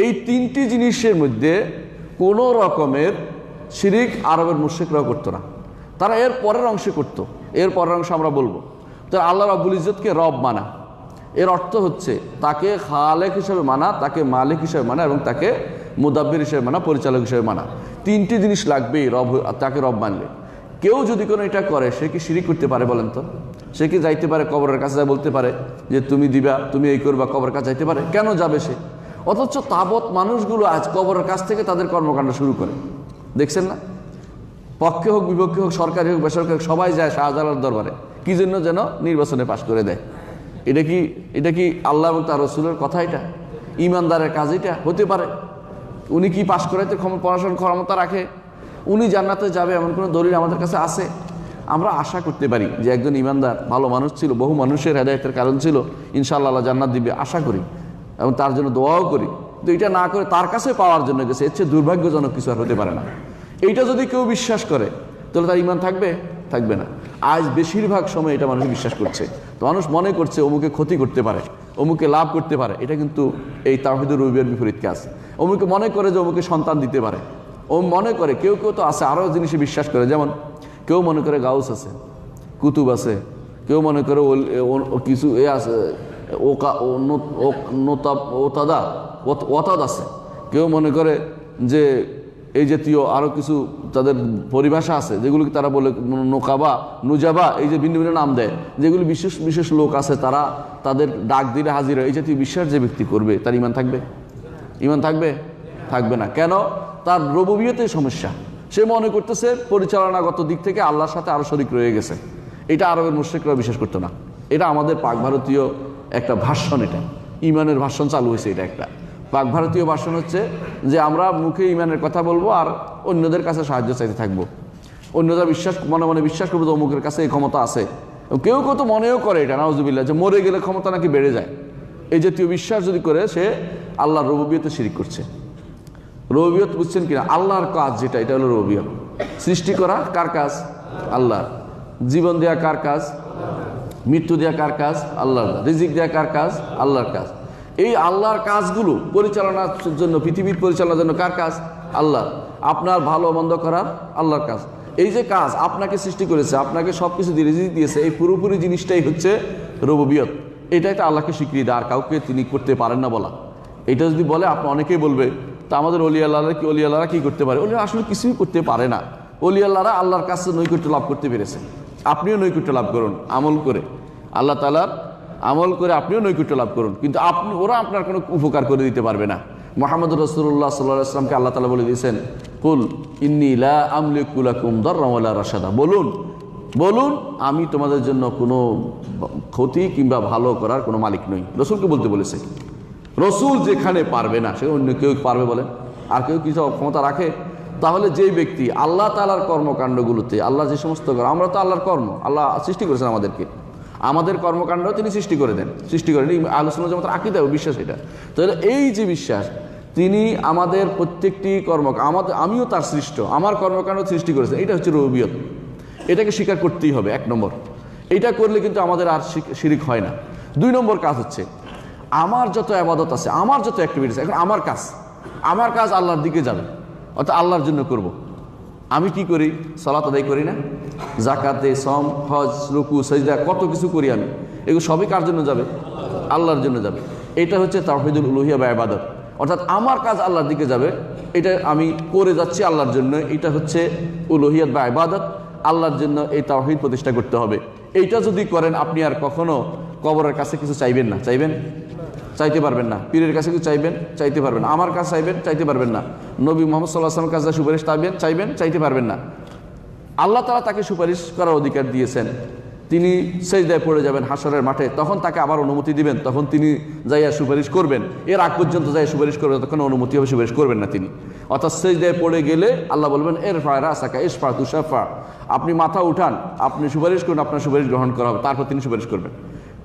এই 3টি জিনিসের মধ্যে কোনো রকমের শিরিক আরবের মুশরিকরাও করতো না। তারা এর পরের অংশে করত। এর পরের অংশ আমরা বলবো। তো আল্লাহ রাব্বুল ইজ্জতকে রব মানা, এর অর্থ হচ্ছে তাকে খালেক হিসেবে মানা, তাকে মালিক হিসেবে মানা, এবং তাকে মুদাব্বির হিসেবে মানা, পরিচালক হিসেবে মানা। 3টি জিনিস লাগবেই রব, তাকে রব মানলে। কেউ যদি কোনো এটা করে, সে কি শিরিক করতে পারে বলেন তো? সে কি যাইতে পারে কবরের কাছে যা বলতে পারে যে তুমি দিবা, তুমি এই করবা? কবরের কাছে যাইতে পারে? কেন যাবে সে? অথচ তাবৎ মানুষগুলো আজ কবরের কাছ থেকে তাদের কর্মকাণ্ড শুরু করে। দেখছেন না? পক্ষে হোক বিপক্ষে হোক, সরকারি হোক বেসরকারি হোক, সবাই যায় শাহজালাল দরবারে। কি জন্য? যেন নির্বাচনে পাশ করে দেয়। এটা কি আল্লাহ এবং তার রসুলের কথা? এটা ইমানদারের কাজ? এটা হতে পারে? উনি কি পাশ করাইতে পড়াশোনার ক্ষমতা রাখে? উনি জান্নাতে যাবে এমন কোনো দলিল আমাদের কাছে আছে? আমরা আশা করতে পারি যে একজন ইমানদার ভালো মানুষ ছিল, বহু মানুষের হেদায়েতের কারণ ছিল, ইনশাআল্লাহ আল্লাহ জান্নাত দিবে, আশা করি এবং তার জন্য দোয়াও করি। তো এটা না করে তার কাছে পাওয়ার জন্য গেছে, এর চেয়ে দুর্ভাগ্যজনক কিছু আর হতে পারে না। এইটা যদি কেউ বিশ্বাস করে, তাহলে তার ইমান থাকবে? থাকবে না। আজ বেশিরভাগ সময় এটা মানুষ বিশ্বাস করছে। তো মানুষ মনে করছে অমুকে ক্ষতি করতে পারে, অমুকে লাভ করতে পারে। এটা কিন্তু এই তাওহীদুর রুবিয়ার বিপরীত কাজ। অমুকে মনে করে যে অমুকে সন্তান দিতে পারে, ও মনে করে। কেউ কেউ তো আছে আরও জিনিসে বিশ্বাস করে, যেমন কেউ মনে করে গাউস আছে, কুতুব আছে, কেউ মনে করে কিছু এ আছে, ওতাদ আছে, কেউ মনে করে যে এই জাতীয় আরও কিছু তাদের পরিভাষা আছে, যেগুলোকে তারা বলে নোকাবা, নুজাবা, এই যে ভিন্ন ভিন্ন নাম দেয়। যেগুলি বিশেষ বিশেষ লোক আছে, তারা তাদের ডাক দিলে হাজির হয়। এই জাতীয় বিশ্বাস যে ব্যক্তি করবে, তার ইমান থাকবে? ইমান থাকবে? থাকবে না। কেন? তার রুবুবিয়তের সমস্যা। সে মনে করতেছে পরিচালনাগত দিক থেকে আল্লাহর সাথে আরও শরিক রয়ে গেছে। এটা আরবের মুশরিকরা বিশ্বাস করতো না। এটা আমাদের পাক ভারতীয় একটা ভাষণ, এটা ইমানের ভাষণ চালু হয়েছে। এটা একটা পাক ভারতীয় ভাষণ হচ্ছে যে আমরা মুখে ইমানের কথা বলবো আর অন্যদের কাছে সাহায্য চাইতে থাকবো। অন্যরা বিশ্বাস মনে মনে বিশ্বাস করবো যে অমুকের কাছে এই ক্ষমতা আছে। কেউ কেউ তো মনেও করে এটা, নাউজুবিল্লাহ, যে মরে গেলে ক্ষমতা নাকি বেড়ে যায়। এই জাতীয় বিশ্বাস যদি করে, সে আল্লাহর রুবুবিয়তে শিরিক করছে। রুবুবিয়ত বুঝছেন কিনা? আল্লাহর কাজ যেটা, এটা হলো রুবুবিয়ত। সৃষ্টি করা কার কাজ? আল্লাহর। জীবন দেয়া কার কাজ? মৃত্যু দেয়া কার কাজ? আল্লাহর। রিজিক দেয়া কার কাজ? আল্লাহর কাজ। এই আল্লাহর কাজগুলো পরিচালনার জন্য, পৃথিবীর পরিচালনার জন্য কার কাজ? আল্লাহ। আপনার ভালো মন্দ করার আল্লাহর কাজ। এই যে কাজ, আপনাকে সৃষ্টি করেছে, আপনাকে সব কিছু রিজিক দিয়েছে, এই পুরোপুরি জিনিসটাই হচ্ছে রুবুবিয়ত। এটাই তো আল্লাহকে স্বীকৃতি দেয়, আর কাউকে তিনি করতে পারেন না বলা। এটা যদি বলে, আপনি অনেকেই বলবে তা আমাদের অলিয়াল্লাহরা কি করতে পারে? ওলিয়া আসলে কিছুই করতে পারে না। অলিয়াল্লাহরা আল্লাহর কাছে নৈকট্য লাভ করতে পেরেছে। আপনিও নৈকট্য লাভ করুন আমল করে, আল্লাহ তাআলার আমল করে আপনিও নৈকট্য লাভ করুন, কিন্তু ওরা আপনার কোনো উপকার করে দিতে পারবে না। মুহাম্মদ রাসূলুল্লাহ সাল্লাল্লাহু আলাইহি ওয়াসাল্লামকে আল্লাহ তাআলা বলে দিয়েছেন, কুল ইন্নী লা আমলিকু লাকুম দাররান ওয়ালা রাশাদা। বলুন আমি তোমাদের জন্য কোনো ক্ষতি কিংবা ভালো করার কোনো মালিক নই। রসুলকে বলতে বলেছে। রসুল যেখানে পারবে না, সে অন্য কেউ পারবে বলেন? আর কেউ কিছু ক্ষমতা রাখে? তাহলে যেই ব্যক্তি আল্লাহ তাআলার কর্মকাণ্ডগুলোতে, আল্লাহ যে সমস্ত আমরা তো আল্লাহর কর্ম, আল্লাহ সৃষ্টি করেছেন আমাদেরকে, আমাদের কর্মকাণ্ড তিনি সৃষ্টি করে দেন, সৃষ্টি করেন। এই আহলুস সুন্নাহ ওয়াল জামাতের আকীদা ও বিশ্বাস এটা। তাহলে এই যে বিশ্বাস, তিনি আমাদের প্রত্যেকটি আমিও তার সৃষ্ট, আমার কর্মকাণ্ড সৃষ্টি করেছেন, এটা হচ্ছে রুবুবিয়ত। এটাকে স্বীকার করতেই হবে 1 নম্বর। এটা করলে কিন্তু আমাদের আর শিরিক হয় না। 2 নম্বর কাজ হচ্ছে, আমার যত ইবাদত আছে, আমার যত অ্যাক্টিভিটিস, এখন আমার কাজ আল্লাহর দিকে যাবে, অর্থাৎ আল্লাহর জন্য করব। আমি কি করি? সালাত আদায় করি না? যাকাত দেই, সম, হজ, রুকু, সাজদা, কত কিছু করি আমি। এগুলো সবই কার জন্য যাবে? আল্লাহর জন্য যাবে। এটা হচ্ছে তাওহীদুল উলুহিয়া বা ইবাদত। অর্থাৎ আমার কাজ আল্লাহর দিকে যাবে, এটা আমি করে যাচ্ছি আল্লাহর জন্য। এটা হচ্ছে উলুহিয়াত বা ইবাদত। আল্লাহর জন্য এই তাওহীদ প্রতিষ্ঠা করতে হবে। এইটা যদি করেন, আপনি আর কখনো কবরের কাছে কিছু চাইবেন না। চাইতে পারবেন না। পীরের কাছে কিছু চাইতে পারবেন না। আমার কাছে চাইতে পারবেন না। নবী মুহাম্মদ সাল্লাল্লাহু আলাইহি ওয়াসাল্লামের কাছে সুপারিশ চাইতে পারবেন না। আল্লাহ তাআলা তাকে সুপারিশ করার অধিকার দিয়েছেন। তিনি সেজদায় পড়ে যাবেন হাসরের মাঠে, তখন তাকে আবার অনুমতি দিবেন, তখন তিনি যাইয়া সুপারিশ করবেন। এর আগ পর্যন্ত যাইয়া সুপারিশ করবেন, তখন অনুমতি হবে, সুপারিশ করবেন না তিনি। অর্থাৎ সেজদায় পড়ে গেলে আল্লাহ বলবেন এর ফায়রা আসাকা ইসফা তুষাফা, আপনি মাথা উঠান, আপনি সুপারিশ করুন, আপনার সুপারিশ গ্রহণ করা হবে, তারপর তিনি সুপারিশ করবেন।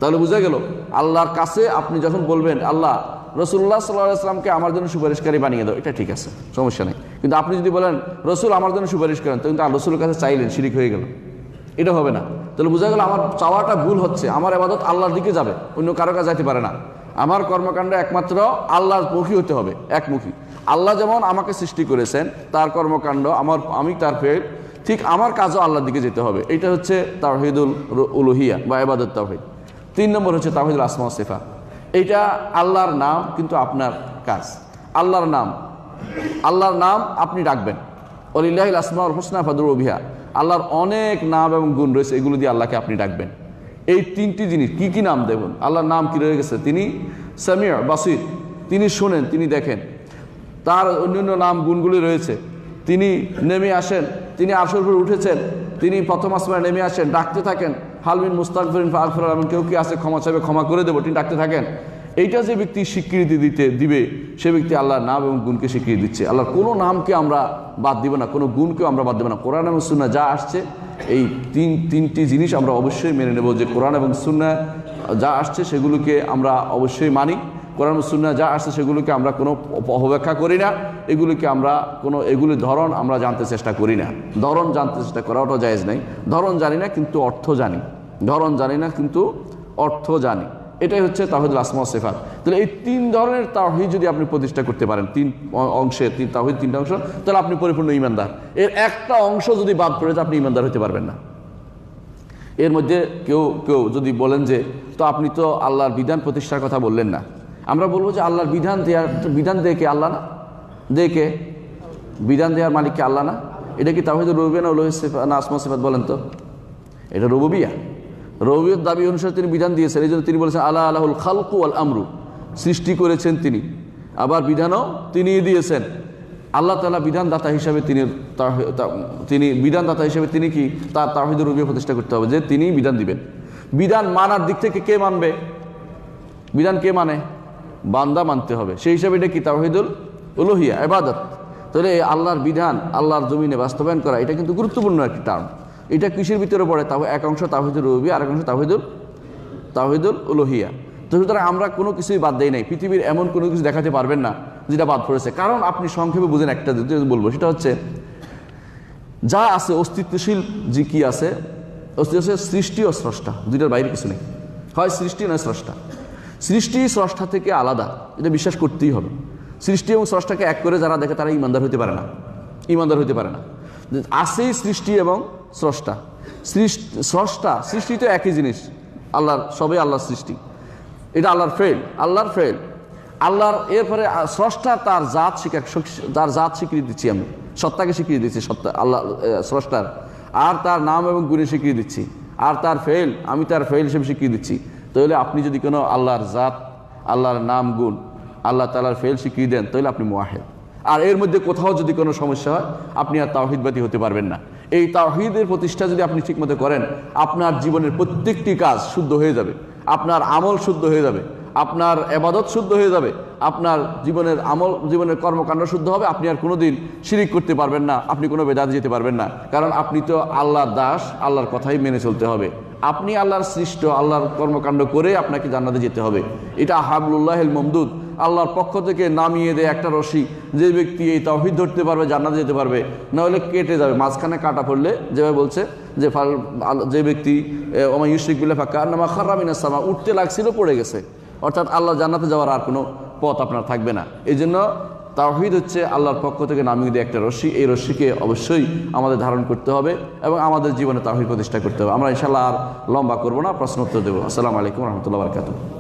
তাহলে বোঝা গেল আল্লাহর কাছে আপনি যখন বলবেন আল্লাহ রসুল্লাহ সাল্লাল্লাহু আলাইহি ওয়াসাল্লামকে আমার জন্য সুপারিশকারী বানিয়ে দাও, এটা ঠিক আছে, সমস্যা নেই। কিন্তু আপনি যদি বলেন রসুল আমার জন্য সুপারিশ করেন, তো কিন্তু রসুলের কাছে চাইলেন, শিরিক হয়ে গেল, এটা হবে না। তাহলে বোঝা গেল আমার চাওয়াটা ভুল হচ্ছে, আমার ইবাদত আল্লাহর দিকে যাবে, অন্য কারো কাছে যাইতে পারে না। আমার কর্মকাণ্ড একমাত্র আল্লাহর মুখী হতে হবে, একমুখী। আল্লাহ যেমন আমাকে সৃষ্টি করেছেন, তার কর্মকাণ্ড আমি তার ফেল, ঠিক আমার কাজও আল্লাহর দিকে যেতে হবে। এটা হচ্ছে তাওহীদুল উলুহিয়া বা ইবাদত তাওহীদ। 3 নম্বর হচ্ছে তাওহীদুল আসমা ওয়াস সিফাত। এইটা আল্লাহর নাম কিন্তু আপনার কাজ। আল্লাহর নাম আপনি ডাকবেন, ওয়ালিল্লাহিল আসমাউল হুসনা ফাদউহু বিহা। আল্লাহর অনেক নাম এবং গুণ রয়েছে, এগুলো দিয়ে আল্লাহকে আপনি ডাকবেন। এই 3টি জিনিস কি কি নাম দেবেন? আল্লাহর নাম কি রয়ে গেছে? তিনি সামিউ বাসির, তিনি শোনেন, তিনি দেখেন। তার অন্যান্য নাম গুণগুলি রয়েছে, তিনি নেমে আসেন, তিনি আরশের উপর উঠেছেন, তিনি প্রথম আসমানে নেমে আসেন, ডাকতে থাকেন হালমিন মুস্তাগফিরিন ফাগফির লাহুম, কেউ কি আছে ক্ষমা চাইবে ক্ষমা করে দেবো, তিনি ডাকতে থাকেন। এইটা যে ব্যক্তি স্বীকৃতি দিবে, সে ব্যক্তি আল্লাহর নাম এবং গুণকে স্বীকৃতি দিচ্ছে। আল্লাহর কোনো নামকে আমরা বাদ দিব না, কোনো গুণকেও আমরা বাদ দেব না। কোরআন এবং সুন্নাহ যা আসছে, এই তিনটি জিনিস আমরা অবশ্যই মেনে নেব, যে কোরআন এবং সুন্নাহ যা আসছে সেগুলোকে আমরা অবশ্যই মানি। কোরআন এবং সুন্নাহ যা আসছে সেগুলোকে আমরা কোনো অপব্যাখ্যা করি না, এগুলিকে আমরা এগুলির ধরন আমরা জানতে চেষ্টা করি না। ধরন জানতে চেষ্টা করা ওটা জায়েজ নাই। ধরন জানি না কিন্তু অর্থ জানি, ধরন জানি না কিন্তু অর্থ জানি, এটাই হচ্ছে তাওহীদুল আসমা ওয়াস সিফাত। তাহলে এই 3 ধরনের তাওহীদ যদি আপনি প্রতিষ্ঠা করতে পারেন, 3 অংশে তাওহীদ 3টা অংশ, তাহলে আপনি পরিপূর্ণ ঈমানদার। এর একটা অংশ যদি বাদ পড়ে যায়, আপনি ঈমানদার হতে পারবেন না। এর মধ্যে কেউ যদি বলেন যে তো আপনি তো আল্লাহর বিধান প্রতিষ্ঠার কথা বললেন না, আমরা বলবো যে আল্লাহর বিধান দেয় কে? আল্লাহ না? দেয় কে? বিধান দেওয়ার মালিক কে? আল্লাহ না? এটা কি তাওহীদুর রুবুবিয়্যাহ না উলূহিয়্যাহ সিফাত না আসমা সিফাত? বলেন তো। এটা রুবুবিয়্যাহ, রুবুবিয়্যাহর দাবি অনুসারে তিনি বিধান দিয়েছেন, এই জন্য তিনি বলেছেন আলা আলাহুল খালকু ওয়াল আমরু, সৃষ্টি করেছেন তিনি, আবার বিধানও তিনি দিয়েছেন। আল্লাহ তাআলা বিধানদাতা হিসাবে তিনি বিধানদাতা হিসাবে তিনি কি তার তাওহীদুর রুবুবিয়্যাহ প্রতিষ্ঠা করতে হবে, যে তিনি বিধান দিবেন। বিধান মানার দিক থেকে কে মানবে? বিধান কে মানে? বান্দা মানতে হবে। সেই হিসাবে এটা কি তাওহীদুল উলুহিয়্যাহ, ইবাদত। তাহলে আল্লাহর বিধান আল্লাহর জমিনে বাস্তবায়ন করা, এটা কিন্তু গুরুত্বপূর্ণ একটি টার্ম। এটা কিসের ভিতরে পড়ে? এক অংশ তাওহীদুর রুবুবিয়্যাহ, আরেক অংশ তাওহীদুল উলুহিয়্যাহ। তো সুতরাং আমরা কোনো কিছুই বাদ দেই নাই। পৃথিবীর এমন কোনো কিছু দেখাতে পারবেন না যেটা বাদ পড়েছে। কারণ আপনি সংক্ষেপে বুঝেন, একটা বলবো, সেটা হচ্ছে যা আছে অস্তিত্বশীল, যে কি আছে অস্তিত্বশীল, সৃষ্টি ও স্রষ্টা, দুইটার বাইরে কিছু নেই। হয় সৃষ্টি নয় স্রষ্টা। সৃষ্টি স্রষ্টা থেকে আলাদা, এটা বিশ্বাস করতেই হবে। সৃষ্টি এবং স্রষ্টাকে এক করে যারা দেখে তারা ঈমানদার হতে পারে না, ঈমানদার হতে পারে না। আছেই সৃষ্টি এবং স্রষ্টা। স্রষ্টা সৃষ্টি তো একই জিনিস, আল্লাহর, সবই আল্লাহর সৃষ্টি, এটা আল্লাহর ফেল। আল্লাহর এরপরে স্রষ্টা তার জাত স্বীকৃতি দিচ্ছি, আমি সত্তাকে স্বীকৃতি দিচ্ছি, সত্তা আল্লাহ স্রষ্টার, আর তার নাম এবং গুণে স্বীকৃতি দিচ্ছি, আর তার ফেল আমি তার ফেল হিসেবে স্বীকৃতি দিচ্ছি। তাহলে আপনি যদি কোনো আল্লাহর জাত, আল্লাহর নাম গুণ, আল্লাহ তাআলার ফেল স্বীকৃতি দেন, তাহলে আপনি মুওয়াহিদ। আর এর মধ্যে কোথাও যদি কোনো সমস্যা হয়, আপনি আর তাওহীদবাদী হতে পারবেন না। এই তাওহীদের প্রতিষ্ঠা যদি আপনি ঠিকমতো করেন, আপনার জীবনের প্রত্যেকটি কাজ শুদ্ধ হয়ে যাবে, আপনার আমল শুদ্ধ হয়ে যাবে, আপনার ইবাদত শুদ্ধ হয়ে যাবে, আপনার জীবনের কর্মকাণ্ড শুদ্ধ হবে। আপনি আর কোনোদিন শিরিক করতে পারবেন না, আপনি কোনো বেদাতে যেতে পারবেন না। কারণ আপনি তো আল্লাহর দাস, আল্লাহর কথাই মেনে চলতে হবে। আপনি আল্লাহর সৃষ্ট, আল্লাহর কর্মকাণ্ড করে আপনাকে জান্নাতে যেতে হবে। এটা হাবলুল্লাহিল মামদুদ, আল্লাহর পক্ষ থেকে নামিয়ে দেয় একটা রশি। যে ব্যক্তি এই তাওহীদ ধরতে পারবে জান্নাতে যেতে পারবে, না হলে কেটে যাবে। মাঝখানে কাটা পড়লে যেভাবে বলছে যে ব্যক্তি ওমা ইউশরিক বিল্লাহি ফাকান্নামা খাররা মিনাস সামা, উঠতে লাগছিল পড়ে গেছে, অর্থাৎ আল্লাহ জান্নাতে যাওয়ার আর কোনো পথ আপনার থাকবে না। এই জন্য তাওহীদ হচ্ছে আল্লাহর পক্ষ থেকে নামিয়ে দেয় একটা রশ্মি। এই রশ্মিকে অবশ্যই আমাদের ধারণ করতে হবে এবং আমাদের জীবনে তাওহীদ প্রতিষ্ঠা করতে হবে। আমরা ইনশাআল্লাহ আর লম্বা করবো না, প্রশ্ন উত্তর দেবো। আসসালামু আলাইকুম ওয়া রাহমাতুল্লাহি ওয়া বারাকাতুহু।